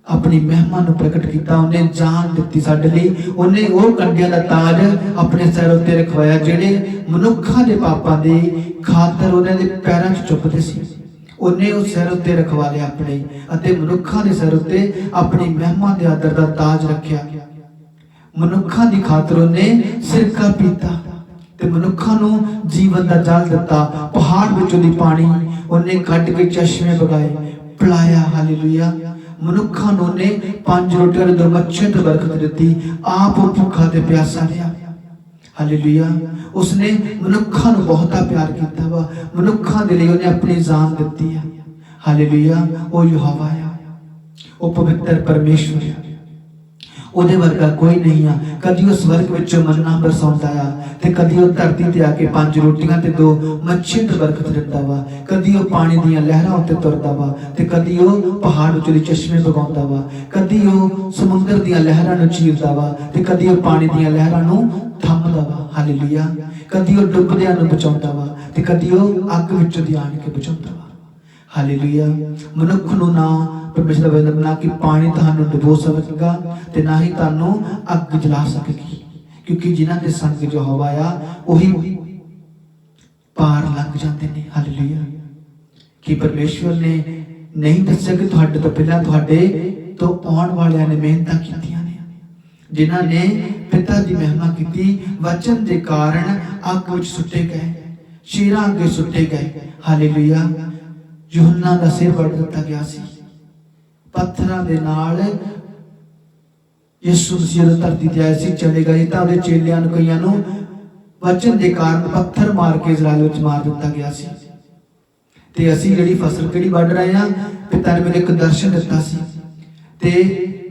अपनी महिमा नूं प्रकट किया। उन्हें जान दित्ती साडे लई। उन्हें वो कंडियां दा ताज अपने सिर उत्ते रखवाया जिहड़े मनुखां दे पापां दे खातर उन्हां दे पैरां 'च चुभदे सी। उन्हें उस सिर उत्ते रखवा लिया अपने, अते मनुखां दे सिर उत्ते अपनी महिमा दे आदर दा ताज रखिया। मनुखां दी खातर उन्हें सिरका पीता ते मनुखां नूं जीवन दा जल दिता। पहाड़ विचों दी पानी उन्हें कढ के चश्मे बगाए, पिलाया। हालेलुया। मनुखां नूं ने 5 रोटियां ते 2 मच्छियां ते बरकत दित्ती। आप भुखा ते प्यासा रहा। हालेलुया। उसने मनुखां नूं बहुता प्यार कीता वा, मनुखां दे लई उन्हें अपनी जान दित्ती है। हालेलुया। ओ यहोवा है, ओ पवित्र परमेश्वर है, ਉਹਦੇ ਵਰਗਾ ਕੋਈ ਨਹੀਂ ਆ। ਕਦੀ ਉਹ ਸਵਰਗ ਵਿੱਚੋਂ ਮੰਨਾ ਬਰਸਾਉਂਦਾ ਆ ਤੇ ਕਦੀ ਉਹ ਧਰਤੀ ਤੇ ਆ ਕੇ 5 ਰੋਟੀਆਂ ਤੇ 2 ਮੱਛੀਆਂ ਤੇ ਬਰਕਤ ਦਿੰਦਾ ਵਾ। ਕਦੀ ਉਹ ਪਾਣੀ ਦੀਆਂ ਲਹਿਰਾਂ ਉੱਤੇ ਤੁਰਦਾ ਵਾ ਤੇ ਕਦੀ ਉਹ ਪਹਾੜ ਉੱਤੇ ਦੇ ਚਸ਼ਮੇ ਵਗਾਉਂਦਾ ਵਾ। ਕਦੀ ਉਹ ਸਮੁੰਦਰ ਦੀਆਂ ਲਹਿਰਾਂ ਨੂੰ ਚੀਰਦਾ ਵਾ ਤੇ ਕਦੀ ਉਹ ਪਾਣੀ ਦੀਆਂ ਲਹਿਰਾਂ ਨੂੰ ਥੰਮਦਾ ਵਾ। ਹਾਲੇਲੂਇਆ। ਕਦੀ ਉਹ ਡੁੱਬਦਿਆਂ ਨੂੰ ਬਚਾਉਂਦਾ ਵਾ ਤੇ ਕਦੀ ਉਹ ਅੱਗ ਵਿੱਚੋਂ ਦੀ ਆਣ ਕੇ ਬਚਾਉਂਦਾ ਵਾ। हालेलुया। मनुख नूं ना परमेश्वर दा वचन ना कि पानी तुहानूं डुबो सकेगा ते ना ही तुहानूं अग जला सकेगी, क्योंकि जिन्हां दे संग यहोवा आ ओही पार लंघ जांदे ने। हालेलुया। कि परमेश्वर ने नहीं दस्सिया कि तुहाडे तो पहला तुहाडे तो आउण वालियां ने मेहनतां कीतियां ने, जिन्हां ने पिता दी महिमा कीती। वचन दे कारण अग विच सुट्टे गए, शेरां अगे सुट्टे गए। हालेलुया। यूहन्ना दा सिर वड़ दिता गया सी पत्थरां दे नाल। यीशु मसीह धरती ते आए सी, चले गए तां उहदे चेलियां नूं कईयां नूं वचन दे कारण पत्थर मार के इजराइल विच मार दिता गया सी। ते असीं जिहड़ी फसल किहड़ी वढ रहे हां, पिता ने मैनूं एक दर्शन दिता सी ते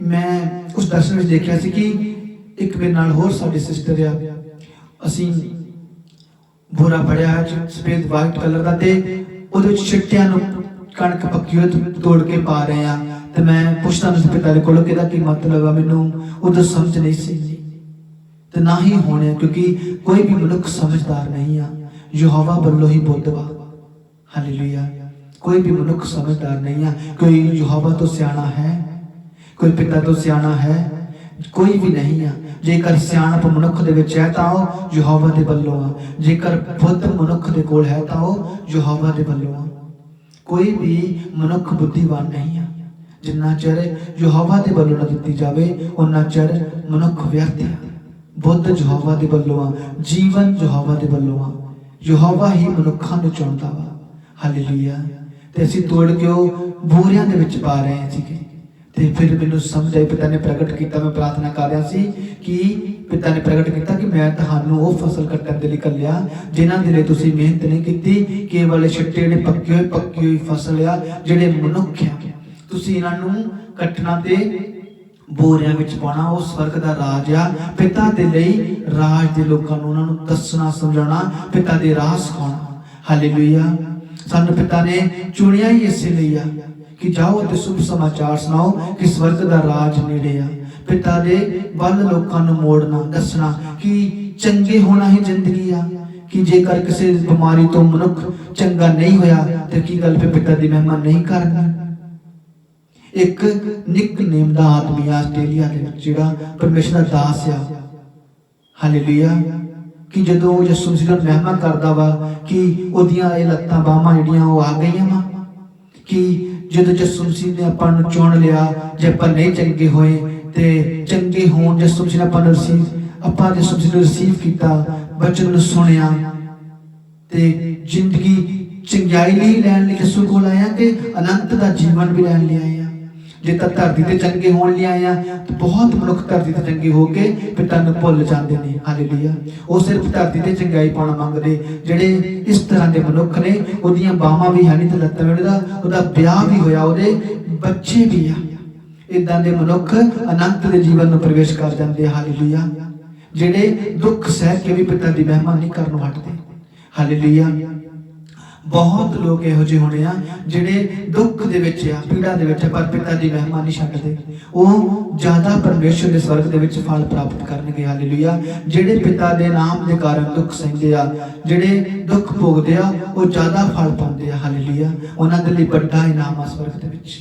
मैं उस दर्शन विच देखिया सी कि एक मेरे नाल होर साडी सिस्टर आ, असीं बोरा फड़िया सफेद वाइट कलर का, ते ਉਹਦੇ ਵਿੱਚ ਛਿੱਟਿਆਂ ਨੂੰ कणक पक्की होई तोड़ के पा रहे हैं। तो मैं पुछदा उस पिता दे कोलों कि की मतलब है, मैनू उदों समझ नहीं सी ते ना ही होने, क्योंकि कोई भी मनुख समझदार नहीं आ, यहोवा वल्लों ही बुद्ध वा। हालेलुया। कोई भी मनुख समझदार नहीं है। कोई यहोवा तो सियाणा है, कोई पिता तो सियाणा है, कोई भी नहीं है। जेकर सियाणप मनुख दे विच है तां ओह यहोवा दे वल्लों आ, जेकर बुद्ध मनुख दे कोल है तां ओह यहोवा दे वल्लों आ। कोई भी मनुख बुद्धिवान नहीं है। जिन्ना चਿਰ यहोवा दे वल्लों ना दित्ती जावे उन्ना चਿਰ मनुख व्यर्थ है। बुद्ध यहोवा दे वल्लों आ, जीवन यहोवा दे वल्लों आ, यहोवा ही मनुखां नूं चुणदा वा। हालेलुया। ते असीं तोड़ के ओह बोरियां दे विच पा रहे सीगे। ते फिर मैनूं समझ आई, पिता ने प्रगट किया, मैं प्रार्थना कर रहा सी कि पिता ने प्रगट किया कि मैं तुहानूं वो फसल कट्टण दे लई घल्लिया जिन्हां दे लई तुसीं मेहनत नहीं कीती। केवल छिट्टे जिहड़े पक्की होई फसल आ, जिहड़े मनुख आ, तुसीं इन्हां नूं कट्टना ते बोरियां विच पाउणा। वो स्वर्ग दा राज आ। पिता दे लई राज दे लोकां नूं उन्हां नूं दसना समझाउणा, पिता दे राह सिखाउणा। हालेलुया। सानूं पिता ने चुणिया ही इसे लई आ कि जाओ ते शुभ समाचार सुनाओ कि स्वर्ग दा राज नेड़े आ। पिता दे वल लोकां नूं मोड़ना, दसना कि चंगे होना ही जिंदगी आ, कि जेकर किसी बीमारी तो मनुख चंगा नहीं होया ते की गल पे पिता दी महिमा नहीं करनी। एक निक नेम दा आदमी आस्ट्रेलिया दे विच जिहड़ा परमेश्वर दा दास आ। हालेलुया। कि जदों यीशु मसीह दी महिमा करदा वा कि ओदियां इह लत्तां बाहां जिहड़ियां ओह आ गईयां वा, कि जदों यीशु मसीह ने आपां नूं चुन लिया, जे आपां नहीं चंगे होए ते चंगे होण, यीशु मसीह ने आपां नूं यीशु मसीह नूं रिसीव कीता, वचन नूं सुनिया ते जिंदगी चंगाई लई लैण लई यीशु कोल आया कि अनंत दा जीवन भी लैण लई आया। जे तां धरती ते चंगे होण लई आया तो बहुत मनुख धरती ते चंगे हो के पिता नूं भुल जांदे ने। हालेलुया। वो सिर्फ धरती ते चंगाई पाउणा मंगदे। जिहड़े इस तरह के मनुख ने, ओदियां बाहां भी है नहीं ते लत्तां भी, ओहदा ब्याह भी होया, ओहदे बच्चे भी आ। इदां दे मनुख अनंत दे जीवन नूं प्रवेश कर जांदे। हालेलुया। जिहड़े दुख सह के भी पिता दी महिमा नहीं करनों हटदे। हालेलुया। बहुत लोग इहो जिहे होने आ जिहड़े दुख दे विच आ, पीड़ा दे विच आ, पर पिता दी महिमा नहीं छड्डदे। वो ज्यादा परमेश्वर दे स्वर्ग दे विच फल प्राप्त करनगे। हालेलुया। जिहड़े पिता दे नाम दे कारण दुख सहंदे आ, जिहड़े दुख भोगदे आ, वो ज्यादा फल पाउंदे आ। हालेलुया। उन्हां दे लई वड्डा इनाम आ स्वर्ग दे विच।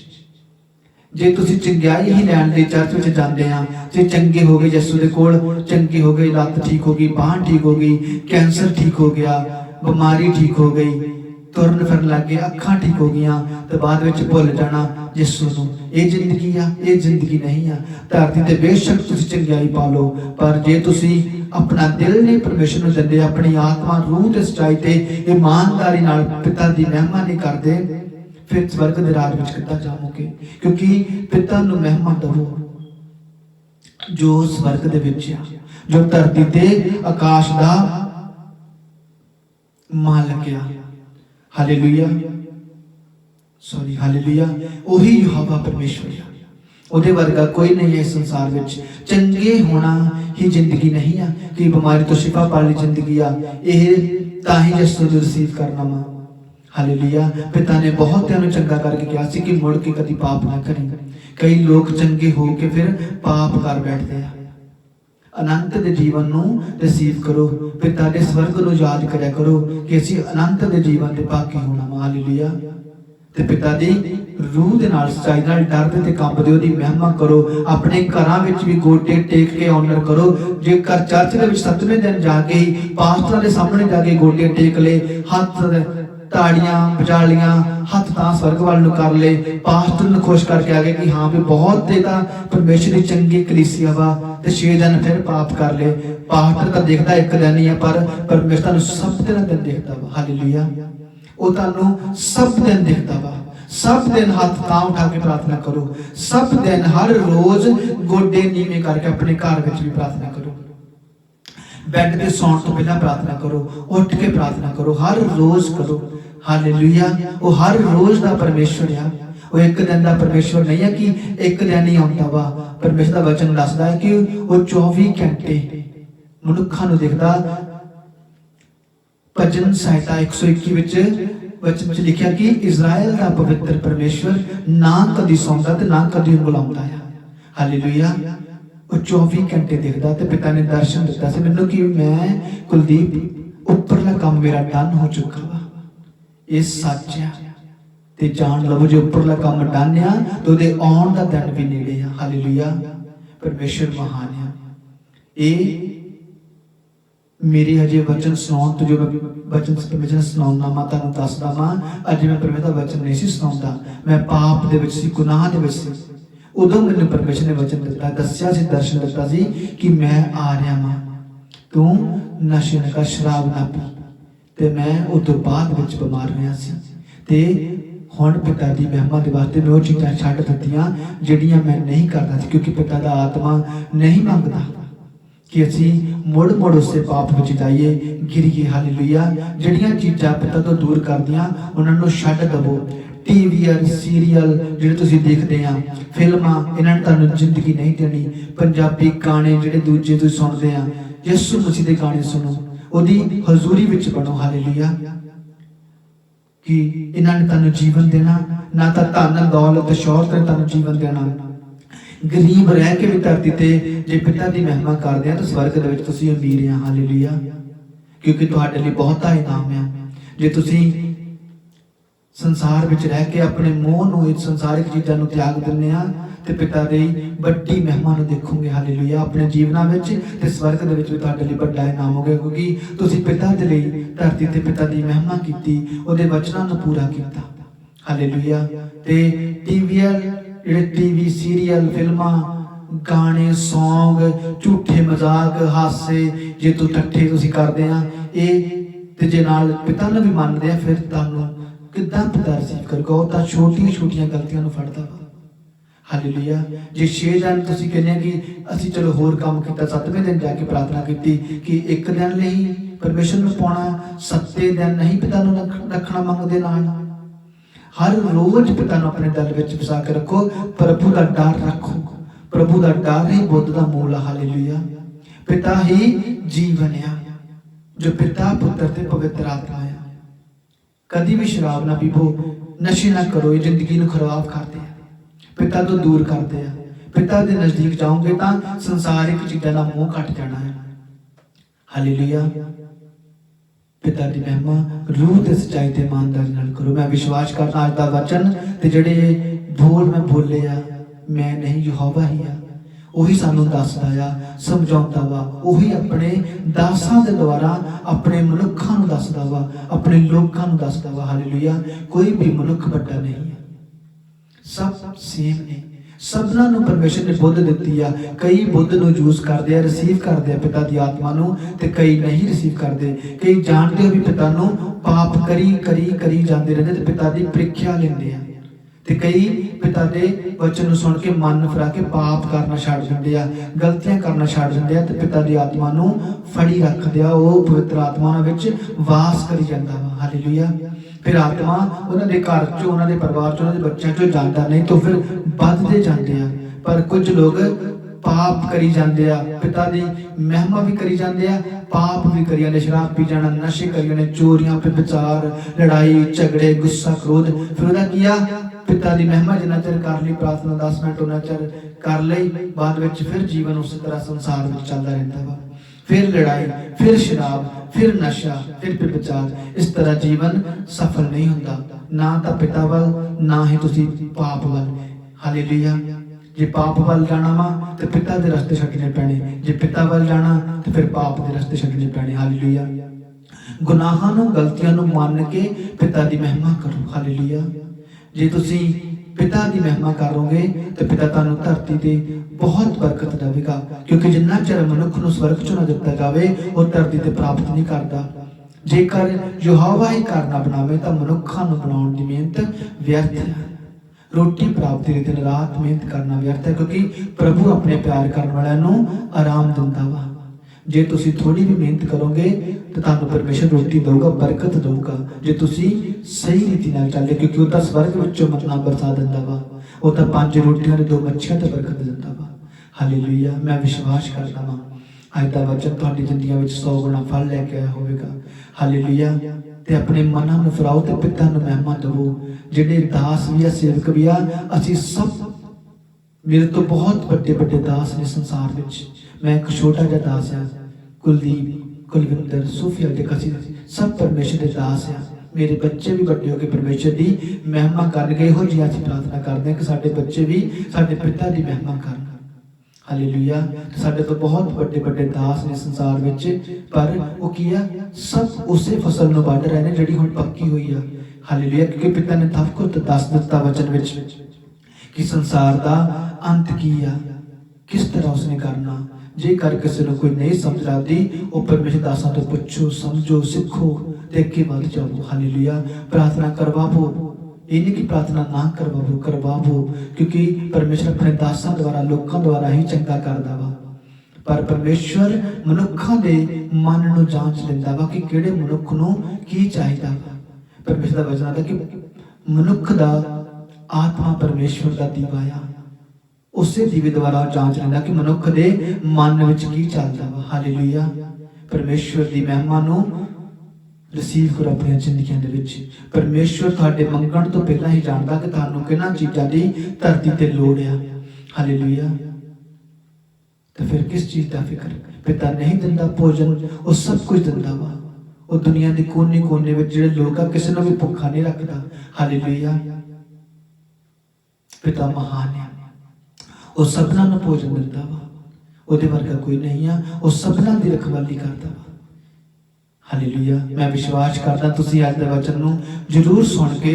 जे तुसीं चंगियाई ही लैण लई चर्च विच जांदे आ, जे चंगे हो गए यीशु दे कोल, चंगे हो गए, लत्त ठीक हो गई, बांह ठीक हो गई, कैंसर ठीक हो गया, बीमारी ठीक हो गई, तुरन फिरन लग गए, अखां ठीक हो गई, तो बाद विच भुल जाना यीशु नूं। ये जिंदगी आ, ये जिंदगी नहीं आ। धरती ते बेशक तुसीं चंगियाई पा लो, पर जे तुसीं अपना दिल नहीं परमेश्वर नूं दिंदे, अपनी आत्मा रूह ते सच्चाई ते ईमानदारी नाल पिता दी महिमा नहीं करदे, फिर स्वर्ग दे राज विच किद्दां जाओगे? क्योंकि पिता नूं महिमा दवो जो स्वर्ग दे विच आ, जो धरती ते आकाश दा मालक आ। हालेलुया। Sorry, hallelujah. ओही यहोवा परमेश्वर आ, ओहदे वर्गा कोई नहीं है इस संसार विच। चंगे होना ही जिंदगी नहीं आ कि बीमारी तो शिफा पाली जिंदगी आ, यह तां ही यीशु नूं रिसीव करना वा। हालेलुया। पिता ने बहुतिਆਂ ਨੂੰ चंगा करके कहा सी कि मुड़ के कदी पाप ना करें। कई लोग चंगे हो के फिर पाप कर बैठते हैं। अनंत दे जीवन नूं रिसीव करो, पिता दे स्वर्ग नूं याद करया करो कि असीं अनंत दे जीवन दे भागी होना। हालेलुया। ते पिता दी रूह दे नाल सच्चाई नाल डरदे ते कंबदे ओहदी महिमा करो। अपने घरां विच भी गोडे टेक के ऑनर करो। जेकर चर्च दे विच 7वें दिन जाके ही पास्टरां दे सामने जाके गोडे टेक ले, हत्थ ताड़ियां बजा लियां, हथ तां स्वर्ग वाल नूं कर ले, पास्टर नूं खुश करके आ गए कि हाँ भी बहुत देता परमेश्वर दी चंगी कलीसिया वा, ते 6 दिन फिर पाप कर ले। पास्टर तां देखदा एक दिन ही है, पर परमेश्वर तानूं सब दिन देखदा वा। हालेलुया। वो तानूं सब दिन देखदा वा। सब दिन हाथ तां उठा के प्रार्थना करो, सब दिन हर रोज गोडे नीवे करके अपने घर विच भी प्रार्थना करो। बैड पे सौण तो पहला प्रार्थना करो, उठ के प्रार्थना करो, हर रोज करो। हालेलुया। वो हर रोज दा परमेश्वर आ, वो एक दिन का परमेश्वर नहीं है कि एक दिन ही आता वा। परमेश्वर का वचन दसदा है कि वो 24 घंटे मनुखा नूं देखदा। भजन सहायता 121 विच वचन च लिखिया कि इजराइल का पवित्र परमेश्वर ना कदी सौंदा ते ना कदी बुलाउंदा है। हालेलुया। वो 24 घंटे देखदा ते पिता ने दर्शन दिता सी मैनूं कि मैं कुलदीप उपरला काम मेरा डन हो चुका वा। ये सच है ते जान लवो जो उपरला काम डन आ तो उहदे आउण दा दिन भी नेड़े आ। हालेलुया। परमेश्वर महान है। ये मेरी हजे वचन सुनाउण तो जो मैं वचन परमेश्वर सुनाउणा मैं तुहानूं दसदा वां। अज मैं परमेश्वर दा वचन नहीं सी सुनाउंदा, मैं पाप दे विच सी, गुनाह दे विच सी। उदों मैनूं परमेश्वर ने वचन दिता, दस्सिया सी, दर्शन दिता सी कि मैं आ रहा वां, तू नशे ना कर, शराब ना पी। ते मैं उस तों बाद विच बीमार होया सी ते हुण पिता दी महिमा दे वास्ते मैं वो चीज़ां छड्ड दित्तियां जिहड़ियां मैं नहीं करदा सी, क्योंकि पिता दा आत्मा नहीं मंगदा कि असी मुड़ मुड़ उससे पाप विच जाइए, गिरीए। हालेलुया। जिहड़ियां चीज़ां पिता तो दूर करदियां उन्हां नूं छड्ड दवो। टीवी सीरीयल जिहड़े तुसीं देखदे आ, फिल्मां, इन्हां ने तुहानूं जिंदगी नहीं देनी। पंजाबी गाने जिहड़े दूजे तुसीं सुणदे आ, यीशु मसीह दे गाने सुनो, उहदी हजूरी विच बनो। हालेलुया। कि इन्हां ने तुहानूं जीवन देना, ना तां धन दौलत शौहरत ने तुहानूं जीवन देना। गरीब रह के भी धरती ते जे पिता दी महिमा करदे आ तो स्वर्ग दे विच तुसीं अमीर आ। हालेलुया। क्योंकि तुहाडे लई बहुता इनाम है। जे तुसीं संसार विच रह के अपने मोह नूं, संसारिक चीज़ां नूं त्याग दिंदे आ ते पिता दी वड्डी महिमा नूं देखोगे। हालेलुया। अपने जीवनां विच ते स्वर्ग दे विच भी तुहाडे लई वड्डा इनाम होगा, क्योंकि तुसीं पिता दे लई धरती ते पिता दी महिमा कीती, उहदे वचनां नूं पूरा कीता। हालेलुया। ते टीवी सीरीयल, फिल्मां, गाने, सॉन्ग, झूठे मजाक, हासे जे तू ठट्ठे तुसीं करदे आ, ते जे नाल पिता नूं भी मनदे आ, फिर तुहानूं किद्दां पिता रिसीव करूगा। वो तां छोटियां छोटियां गलतियां नूं फड़दा वा। हालेलुया। जे 6 दिन तुसीं कहने कि असीं चलो होर काम कीता, 7वें दिन जाके प्रार्थना कीती कि एक दिन नहीं परमेश्वर नूं पाउणा, 7 दिन नहीं पिता नूं रखना मंगदे नाल। हर रोज पिता नूं अपने दिल विच वसा के रखो, प्रभु दा डर रखो। प्रभु दा डर ही बुद्ध दा मूल। हालेलुया। पिता ही जीवन आ, जो पिता, पुत्र ते पवित्र आत्मा है। कदी भी शराब ना पीवो, नशे ना करो, ये जिंदगी नूं खराब करदे आ, पिता तो दूर करदे आ। पिता दे नजदीक जाओगे तां संसारिक चीज़ां दा मोह घट जाना है। हालेलुया। पिता दी महिमा रूह ते सच्चाई ते ईमानदारी नाल करो। मैं विश्वास करदा अज दा वचन ते जिहड़े बोल मैं बोले आ, मैं नहीं यहोवा ही आ, ਉਹੀ ਸਾਨੂੰ ਦੱਸਦਾ ਆ, ਸਮਝਾਉਂਦਾ ਵਾ। ਉਹੀ ਆਪਣੇ ਦਾਸਾਂ ਦੇ ਦੁਆਰਾ ਆਪਣੇ ਮਨੁੱਖਾਂ ਨੂੰ ਦੱਸਦਾ ਵਾ, ਆਪਣੇ ਲੋਕਾਂ ਨੂੰ ਦੱਸਦਾ ਵਾ। ਹਾਲੇਲੂਇਆ। ਕੋਈ ਵੀ ਮਨੁੱਖ ਵੱਡਾ ਨਹੀਂ ਹੈ, ਸਭ ਸੇਮ ਨੇ। ਸਭਨਾਂ ਨੂੰ ਪਰਮੇਸ਼ਰ ਨੇ ਬੁੱਧ ਦਿੱਤੀ ਆ। ਕਈ ਬੁੱਧ ਨੂੰ ਯੂਜ਼ ਕਰਦੇ ਆ, ਰਿਸੀਵ ਕਰਦੇ ਆ ਪਿਤਾ ਦੀ ਆਤਮਾ ਨੂੰ, ਤੇ ਕਈ ਨਹੀਂ ਰਿਸੀਵ ਕਰਦੇ। ਕਈ ਜਾਣਦੇ ਵੀ ਪਿਤਾ ਨੂੰ, ਪਾਪ ਕਰੀ ਜਾਂਦੇ ਰਹਿੰਦੇ ਤੇ ਪਿਤਾ ਦੀ ਪ੍ਰੀਖਿਆ ਲੈਂਦੇ ਆ। ਤੇ ਕਈ ਪਿਤਾ ਦੇ ਵਚਨ ਨੂੰ ਸੁਣ ਕੇ ਮਨ ਫਿਰਾ ਕੇ ਪਾਪ ਕਰਨਾ ਛੱਡ ਦਿੰਦੇ ਆ, ਗਲਤੀਆਂ ਕਰਨਾ ਛੱਡ ਦਿੰਦੇ ਆ, ਤੇ ਪਿਤਾ ਦੀ ਆਤਮਾ ਨੂੰ ਫੜੀ ਰੱਖਦੇ ਆ। ਉਹ ਪਵਿੱਤਰ ਆਤਮਾ ਵਿੱਚ ਵਾਸ ਕਰੀ ਜਾਂਦਾ ਵਾ। ਹਾਲੇਲੂਇਆ। ਫਿਰ ਆਤਮਾ ਉਹਨਾਂ ਦੇ ਘਰ ਚੋਂ, ਉਹਨਾਂ ਦੇ ਪਰਿਵਾਰ ਚੋਂ, ਉਹਨਾਂ ਦੇ ਬੱਚਿਆਂ ਚੋਂ ਜਾਂਦਾ ਨਹੀਂ, ਤਾਂ ਫਿਰ ਵੱਧਦੇ ਜਾਂਦੇ ਆ। ਪਰ ਕੁਝ ਲੋਕ ਪਾਪ ਕਰੀ ਜਾਂਦੇ ਆ, ਪਿਤਾ ਦੀ ਮਹਿਮਾ ਵੀ ਕਰੀ ਜਾਂਦੇ ਆ, ਪਾਪ ਵੀ ਕਰੀ ਜਾਂਦੇ, ਸ਼ਰਾਬ ਪੀ ਜਾਣਾ, ਨਸ਼ੇ ਕਰੀ ਜਾਣੇ, ਚੋਰੀਆਂ, ਵਿਚਾਰ, ਲੜਾਈ ਝਗੜੇ, ਗੁੱਸਾ, ਕ੍ਰੋਧ। ਫਿਰ ਉਹਦਾ ਕੀ ਆ, ਪਿਤਾ ਦੀ ਮਹਿਮਾ ਜਿੰਨਾ ਚਿਰ ਕਰ ਲਈ, ਪ੍ਰਾਰਥਨਾ 10 ਮਿੰਟ ਉਹਨਾਂ ਚਿਰ ਕਰ ਲਈ, ਬਾਅਦ ਵਿੱਚ ਫਿਰ ਜੀਵਨ ਉਸੇ ਤਰ੍ਹਾਂ ਸੰਸਾਰ ਵਿੱਚ ਚੱਲਦਾ ਰਹਿੰਦਾ ਵਾ। ਫਿਰ ਲੜਾਈ, ਫਿਰ ਸ਼ਰਾਬ, ਫਿਰ ਨਸ਼ਾ, ਫਿਰ ਵਿਚਾਰ। ਇਸ ਤਰ੍ਹਾਂ ਜੀਵਨ ਸਫਲ ਨਹੀਂ ਹੁੰਦਾ, ਨਾ ਤਾਂ ਪਿਤਾ ਵੱਲ, ਨਾ ਹੀ ਤੁਸੀਂ ਪਾਪ ਵੱਲ। ਹਾਲੇਲੂਇਆ। ਜੇ ਪਾਪ ਵੱਲ ਜਾਣਾ ਵਾ ਤੇ ਪਿਤਾ ਦੇ ਰਸਤੇ ਛੱਡਣੇ ਪੈਣੇ, ਜੇ ਪਿਤਾ ਵੱਲ ਜਾਣਾ ਤੇ ਫਿਰ ਪਾਪ ਦੇ ਰਸਤੇ ਛੱਡਣੇ ਪੈਣੇ। ਹਾਲੇਲੂਇਆ। ਗੁਨਾਹਾਂ ਨੂੰ, ਗਲਤੀਆਂ ਨੂੰ ਮੰਨ ਕੇ ਪਿਤਾ ਦੀ ਮਹਿਮਾ ਕਰੋ। ਹਾਲੇਲੂਇਆ। ਜੇ ਤੁਸੀਂ ਪਿਤਾ ਦੀ ਮਹਿਮਾ ਕਰੋਗੇ ਤੇ ਪਿਤਾ ਤੁਹਾਨੂੰ ਧਰਤੀ ਤੇ ਬਹੁਤ ਬਰਕਤ ਦੇਵੇਗਾ, ਕਿਉਂਕਿ ਜਿੰਨਾ ਚਿਰ ਮਨੁੱਖ ਨੂੰ ਸਵਰਗ ਚੋਂ ਨਾ ਦਿੱਤਾ ਜਾਵੇ, ਉਹ ਧਰਤੀ ਤੇ ਪ੍ਰਾਪਤ ਨਹੀਂ ਕਰਦਾ। ਜੇਕਰ ਯਹੋਵਾ ਹੀ ਕਰਨਾ ਬਣਾਵੇ ਤਾਂ ਮਨੁੱਖਾਂ ਨੂੰ ਬਣਾਉਣ ਦੀ ਮਿਹਨਤ ਵਿਅਰਥ ਹੈ। रोटी प्राप्ति लिए दिन रात मेहनत करना व्यर्थ है, क्योंकि प्रभु अपने प्यार करने वालों नूं आराम दिंदा वा। जे तुसी थोड़ी भी मेहनत करोगे तो तुहानू परमेश्वर रोटी देगा, बरकत देगा। जे तुसी सही रीति नाल चलदे, क्योंकि वो तो स्वर्ग विचों मन्ना बरसा दिंदा वा, वो तो 5 रोटियां ते 2 मच्छियां ते बरकत दिंदा वा। हालेलुया। मैं विश्वास करदा वां अज दा वचन तुहाडी जिंदगियां विच 100 गुना फल लैके आया होवेगा। हालेलुया। ते अपने मनां नूं फिराओ ते पिता नूं महिमा देवो। जिहड़े दास भी आ, सेवक भी आ, असीं सब, मेरे तो बहुत बड़े बड़े दास ने संसार विच, मैं एक छोटा जिहा दास आ, कुलदीप, कुलविंदर, सूफिया दे कसी सब परमेश्वर के दास आ। मेरे बच्चे भी बड़े होकर परमेश्वर की महिमा करनगे। इहो जिहा असीं प्रार्थना करते हैं कि साडे बच्चे भी साडे पिता की महिमा करन। हालेलुया। साडे तो बहुत बड़े बड़े दास ने संसार विच, पर वो की आ, सब उसे फसल नूं वढ रहे हैं जिहड़ी हुण पक्की हुई आ। हालेलुया। क्योंकि पिता ने सब कुछ दस दिता वचन विच कि संसार का अंत की आ, किस तरह उसने करना। जे कर किसी को कोई नहीं समझ आती, वो परमेश्वर दासां तो पुछो, समझो, सीखो ते अगे वध जाओ। हालेलुया। प्रार्थना करवावो, ये नहीं कि प्रार्थना ना करवावो, करवावो, क्योंकि परमेश्वर अपने दासां द्वारा, लोकां द्वारा ही चंगा करदा वा। पर परमेश्वर मनुखां दे मन नूं जांच लैंदा वा कि किहड़े मनुख नूं की चाहीदा वा। परमेश्वर दा वचन आखदा कि मनुख दा आत्मा परमेश्वर दा दीवा आ, उसे दीवे द्वारा जांच लैंदा कि मनुख दे मन विच की चलदा वा। हालेलुया। परमेश्वर दी महिमा नूं रिसीव करो अपनी जिंदगियां दे विच। परमेश्वर तुहाडे मंगण तो पहला ही जानदा कि तुहानूं किहਨਾਂ चीज़ां दी धरती ते लोड़ आ। हालेलुया। तो फिर किस चीज़ का फिक्र? पिता नहीं दिंदा भोजन, वो सब कुछ दिंदा वा। वो दुनिया के कोने कोने में जिहड़े लोग आ, किसी नूं भी भुखा नहीं रखदा। हालेलुया। पिता महान है, वो सबना नूं भोजन दिंदा वा। ਉਹਦੇ ਵਰਗਾ कोई नहीं आ, वो सबना की रखवाली करता वा। हालेलुया। मैं विश्वास करदा तुसीं अज दे वचन नूं जरूर सुन के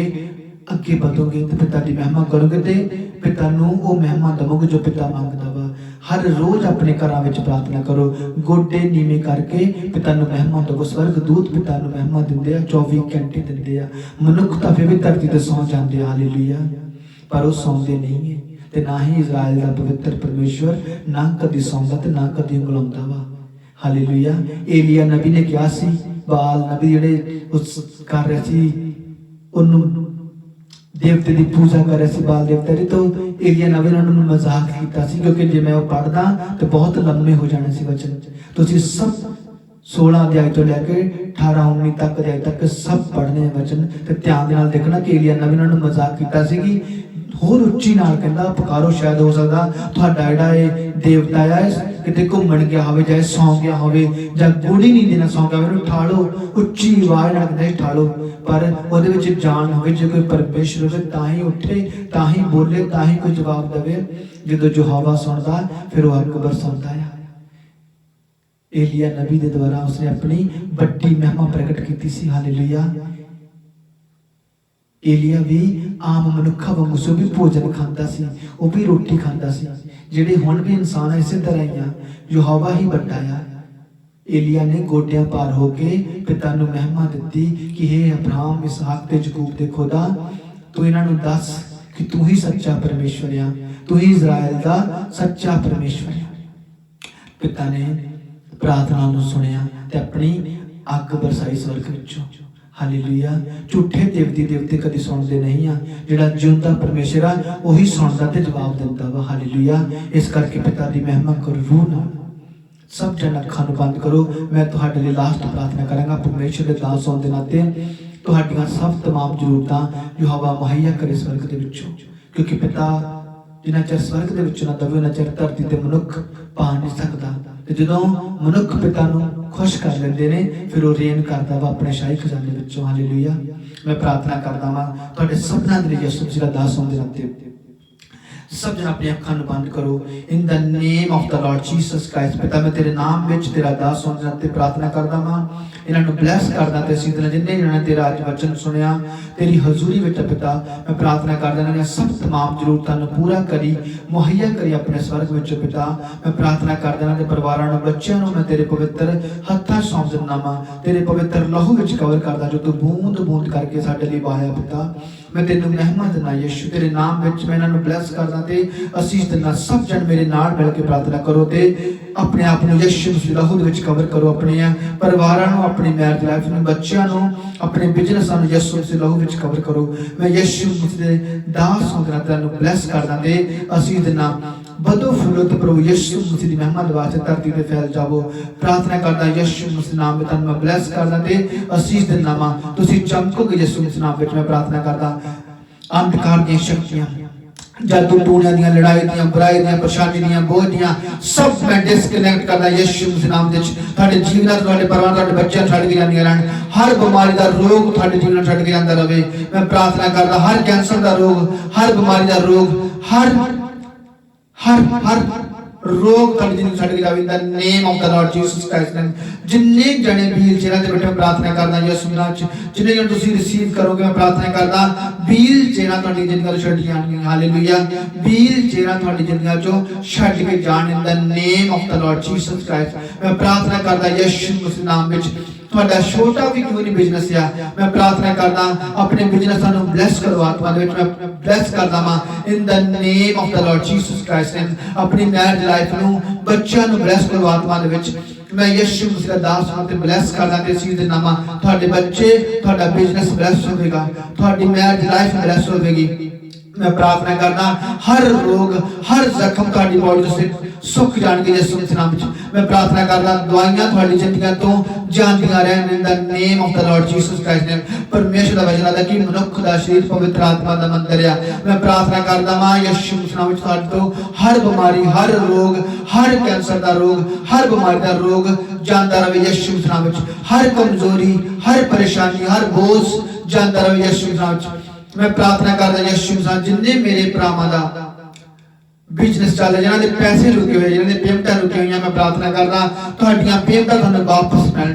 अगे बढ़ोगे तो पिता की महिमा करोगे ते पिता नूं वो महिमा देवोगे जो पिता मंगदा वा। हर रोज अपने घरां विच प्रार्थना करो, गोडे नीवे करके पिता नूं महिमा देवो। स्वर्ग दूत पिता नूं महिमा दिंदे आ, 24 घंटे दिंदे आ। मनुख तां फिर भी धरती ते सौ जांदे। हालेलुया। पर वो सौंदे नहीं है, ते ना ही इजराइल का पवित्र परमेश्वर ना कदी सौंदा ते ना कदी उंगलाउंदा वा। हालेलुया। एलिया नबी ने कहा सी, बाल नबी जिहड़े उस कर रहे सी, उन्होंने देवते की पूजा कर रहे सी, बाल देवते की, तो एलिया नबी ने उन्होंने मजाक किया सी, क्योंकि जे मैं वो पढ़दा तो बहुत लंबे हो जाने सी वचन। तो सब 16 अध्याय तो लैके 18-19 तक अध्याय तक सब पढ़ने वचन, तो ध्यान दे नाल देखना कि एलिया नबी ने उन्होंने मजाक किया सी कि होर उच्ची नाल कहंदा पुकारो, शायद हो सकदा तुहाडा जिहड़ा ये देवता है किते घूमण गया होवे, जां सौ गया होवे, जां गूढ़ी नींद नाल सौ गया होवे, उहनूं ठा लो, उच्ची आवाज़ नाल कहंदा ठा लो। पर उहदे विच जान होवे, जे कोई परमेश्वर होवे तां ही उठे, तां ही बोले, तां ही कोई जवाब देवे। जदों यहोवा सुणदा फिर वो अग बरसाउंदा है। एलिया नबी दे द्वारा उसने अपनी बड़ी महिमा प्रकट की सी। हालेलुया। एलिया भी आम मनुखा वांगू सो भी भोजन खाता सी, वो भी रोटी खाता सी। जिहड़े हुण भी इंसान इसे तरह ही आ, यहोवा ही वड्डा आ। एलिया ने गोडियां पार होके पिता नूं महिमा दित्ती कि हे अब्राहम, इसहाक ते याकूब दे खुदा, तू इन्हां नूं दस कि तू ही सच्चा परमेश्वर आ, तू ही इजराइल दा सच्चा परमेश्वर आ। पिता ने प्रार्थना नूं सुनिया ते अपनी अग बरसाई स्वर्ग विचों। हालेलुया। झूठे देवते कभी सुनते नहीं आ, जिहड़ा जिउंदा परमेश्वर आ वही सुनदा ते जवाब दिंदा वा। हालेलुया। इस करके पिता दी महिमा करो रूह नाल। सब जन अखां नूं बंद करो। मैं तुहाडे लई लास्ट प्रार्थना करांगा। परमेश्वर दे दास होण दे नाते तुहाडीआं सब तमाम जरूरतां यहोवा मुहैया करे स्वर्ग दे विचों, क्योंकि पिता जिन्ना चਿਰ स्वर्ग दे विचों ना दवे उन्ना चਿਰ धरती ते मनुख पा नहीं सकदा। ते जदों मनुख पिता नूं खुश कर लेंदे ने फिर वो रेन करदा वा अपने शाही खजाने विचों। हालेलुया। मैं प्रार्थना करदा वां तुहाडे सबना दे यसू मसीह दा दास होण दे नाते सब जन अपनी अखां नूं बंद करो। इन the name of the Lord Jesus Christ. पिता मैं तेरे नाम विच तेरा दास होण दे नाते प्रार्थना करदा वां, इन्हां नूं ब्लैस करदा ते असीं जिन्ने जिन्हां ने तेरा अज वचन सुनिया तेरी हजूरी विच पिता मैं प्रार्थना करदा इन्हां सब तमाम जरूरतां नूं पूरा करी मुहैया करी अपने स्वर्ग विच पिता। मैं प्रार्थना करदा इन्हां दे परिवारां नूं बच्चिआं नूं मैं तेरे पवित्र हत्थां सौंप दिंदा वां, तेरे पवित्र लहू विच कवर करदा जो तू बूंद बूंद करके साडे लई वाहिया पिता। मैं तेनों महिमा दिना यीशु तेरे नाम विच मैं इन्हां नूं ब्लैस करदा ते असीस दिना सब जन मेरे नाल मिल के प्रार्थना करो ते अपने आप नूं यीशु मसीह दा हुद विच कवर करो अपने परिवारां नूं अपनी मैरिज लाइफ नूं बच्चियां नूं अपने बिजनेसां नूं यीशु मसीह दा हुद विच कवर करो मैं यीशु मसीह दे दास होकर तेनों ब्लैस करदा ते असीस दिना बदो फुलो तो प्रभु यीशु मसीह दी महिमा दे वास्ते धरती ते फैल जावो प्रार्थना करदा यीशु मसीह नाम विच मैं ब्लैस करदा ते असीस दिना वा तुसीं चमकोगे यीशु मसीह नाम विच मैं प्रार्थना करदा अंधकार दी शक्तियां जादू टूणियां दी लड़ाई दी बुराई दी परेशानी दी बोझ दी सब मैं डिस्कनेक्ट करदा यीशु मसीह नाम विच तुहाडे जीवन तुहाडे परिवार तुहाडे बच्चे छड्ड के जांदियां रहन हर बीमारी दा रोग तुहाडे जीवन छड्ड के जांदा रहे मैं प्रार्थना करदा हर कैंसर दा रोग हर बीमारी दा रोग हर हर हर रोग तुहाडे जीवन छड्ड के जावे इन the name of the Lord Jesus Christ जिन्ने जने व्हील चेयरां ते बैठे प्रार्थना करदा यीशु नाम च जिन्ने जने तुसीं रिसीव करोगे मैं प्रार्थना करदा व्हील चेयरां तुहाडी जिंदगी चों छड्ड जाणगीਆਂ हालेलुया व्हील चेयरां तुहाडी जिंदगी चों छड्ड के जाण इन the name of the Lord Jesus Christ मैं प्रार्थना करदा यीशु मसीह नाम विच ਤੁਹਾਡਾ ਛੋਟਾ ਵੀ ਕਿਉਂ ਨਹੀਂ ਬਿਜ਼ਨਸ ਆ ਮੈਂ ਪ੍ਰਾਰਥਨਾ ਕਰਦਾ ਆਪਣੇ ਬਿਜ਼ਨਸਾਂ ਨੂੰ ਬਲੈਸ ਕਰੋ ਆਤਮਾ ਦੇ ਵਿੱਚ ਮੈਂ ਬਲੈਸ ਕਰਦਾ ਵਾਂ in the name of the Lord Jesus Christ ਆਪਣੀ ਮੈਰਿਜ ਲਾਈਫ ਨੂੰ ਬੱਚਿਆਂ ਨੂੰ ਬਲੈਸ ਕਰੋ ਆਤਮਾ ਦੇ ਵਿੱਚ मैं यीशु मसीह का दास हां ते ब्लेस करदा ते सीध दे नामा ਤੁਹਾਡੇ ਬੱਚੇ ਤੁਹਾਡਾ ਬਿਜ਼ਨਸ ਬਲੈਸ ਹੋਵੇਗਾ ਤੁਹਾਡੀ ਮੈਰਿਜ ਲਾਈਫ ਬਲੈਸ ਹੋਵੇਗੀ मैं प्रार्थना करना हर रोग हर जख्म ਤੁਹਾਡੀ ਬੋਡੀ ਤੋਂ ਸੁੱਕ ਜਾਣਗੇ ਯਿਸੂ ਮਸੀਹ ਨਾਮ ਵਿੱਚ मैं प्रार्थना करना ਦਵਾਈਆਂ ਤੁਹਾਡੀ ਜ਼ਿੰਦਗੀ ਤੋਂ ਜਾਂਦੀਆਂ ਰਹਿਣ in the name of the Lord Jesus Christ ਪਰਮੇਸ਼ਰ ਦਾ ਵਚਨ ਆਦਾ ਕਿ ਮਨੁੱਖ ਦਾ ਸਰੀਰ ਪਵਿੱਤਰ ਆਤਮਾ ਦਾ ਮੰਦਰ ਆ मैं प्रार्थना करदा ਵਾਂ ਯਿਸੂ ਮਸੀਹ ਨਾਮ ਵਿੱਚ ਤੁਹਾਡੇ ਤੋਂ ਹਰ ਬਿਮਾਰੀ ਹਰ ਰੋਗ ਹਰ ਕੈਂਸਰ ਦਾ ਰੋਗ ਹਰ ਬਿਮਾਰੀ ਦਾ ਰੋਗ ਜਾਂਦਾ ਰਹੇ ਯਿਸੂ ਮਸੀਹ ਨਾਮ ਵਿੱਚ ਹਰ ਕਮਜ਼ੋਰੀ ਹਰ ਪਰੇਸ਼ਾਨੀ ਹਰ ਬੋਝ ਜਾਂਦਾ ਰਹੇ ਯਿਸੂ ਮਸੀਹ ਨਾਮ ਵਿੱਚ मैं प्रार्थना करदा यीशु मसीह जिन्ने मेरे भरावां दा बिजनेस चल जिन्हां दे पैसे रुके हुए जिन्हां दे पेमेंटां रुकी हुई मैं प्रार्थना करदा तुहाडीआं पेमेंटां तुहानूं वापस मिलण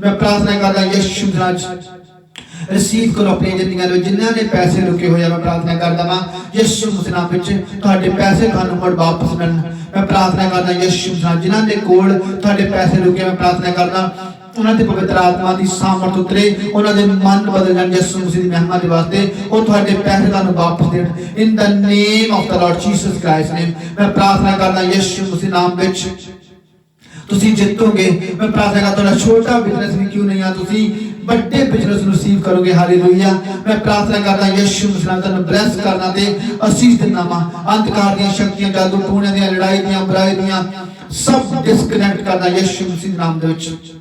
मैं प्रार्थना करदा यीशु मसीह रिसीव करो अपनी जिंदगी दे जिन्हां दे पैसे रुके हुए मैं प्रार्थना करदा वां यीशु मसीह नाम विच तुहाडे पैसे तुहानूं मुड़ वापस मिलण मैं प्रार्थना करदा यीशु मसीह जिन्हां दे कोल तुहाडे पैसे रुके मैं प्रार्थना करदा उन्हां ते पवित्र आत्मा दी सामर्थ उतरे उन्हां दे मन बदल जाण यीशु मसीह दी महिमा दे वास्ते ओ तुहाडे पैसे तुहानूं वापस देण इन the name of the Lord Jesus Christ name मैं प्रार्थना करदा यीशु मसीह नाम विच तुसीं जितोगे मैं प्रार्थना करदा तुहाडा छोटा बिजनेस भी क्यों नहीं आ तुसीं बड़े बिजनेस रिसीव करोगे हालेलुया मैं प्रार्थना करदा यीशु मसीह नाम तुहानूं ब्लेस करना ते आशीष देना वा अंधकार दी शक्तियां जादू टूणियां दी लड़ाई दी बुराई दी सब डिस्कनेक्ट करदा यीशु मसीह नाम दे विच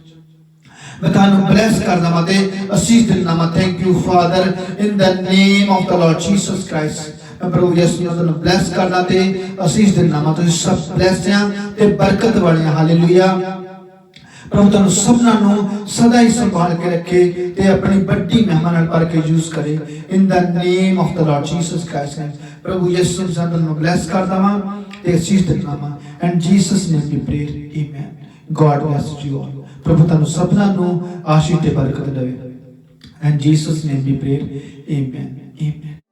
मैं तुहानूं ब्लेस करदा वां ते आशीष देना वा thank you father in the name of the Lord Jesus Christ मैं प्रभु यीशु नाम तुहानूं ब्लेस करदा ते आशीष देना वा तुसीं सब ब्लेस्ड आ ते बरकत वाले हालेलुया प्रभु तुहानूं सबना नूं सदा ही संभाल के रखे ते अपनी बड़ी महिमा नाल भर के यूज करे in the name of the Lord Jesus Christ प्रभु यीशु नाम तुहानूं ब्लेस करदा वां ते आशीष देना वा and Jesus name we pray amen God bless you all प्रभु तुहानूं सबना नूं आशीष ते बरकत देवे and Jesus name we pray amen amen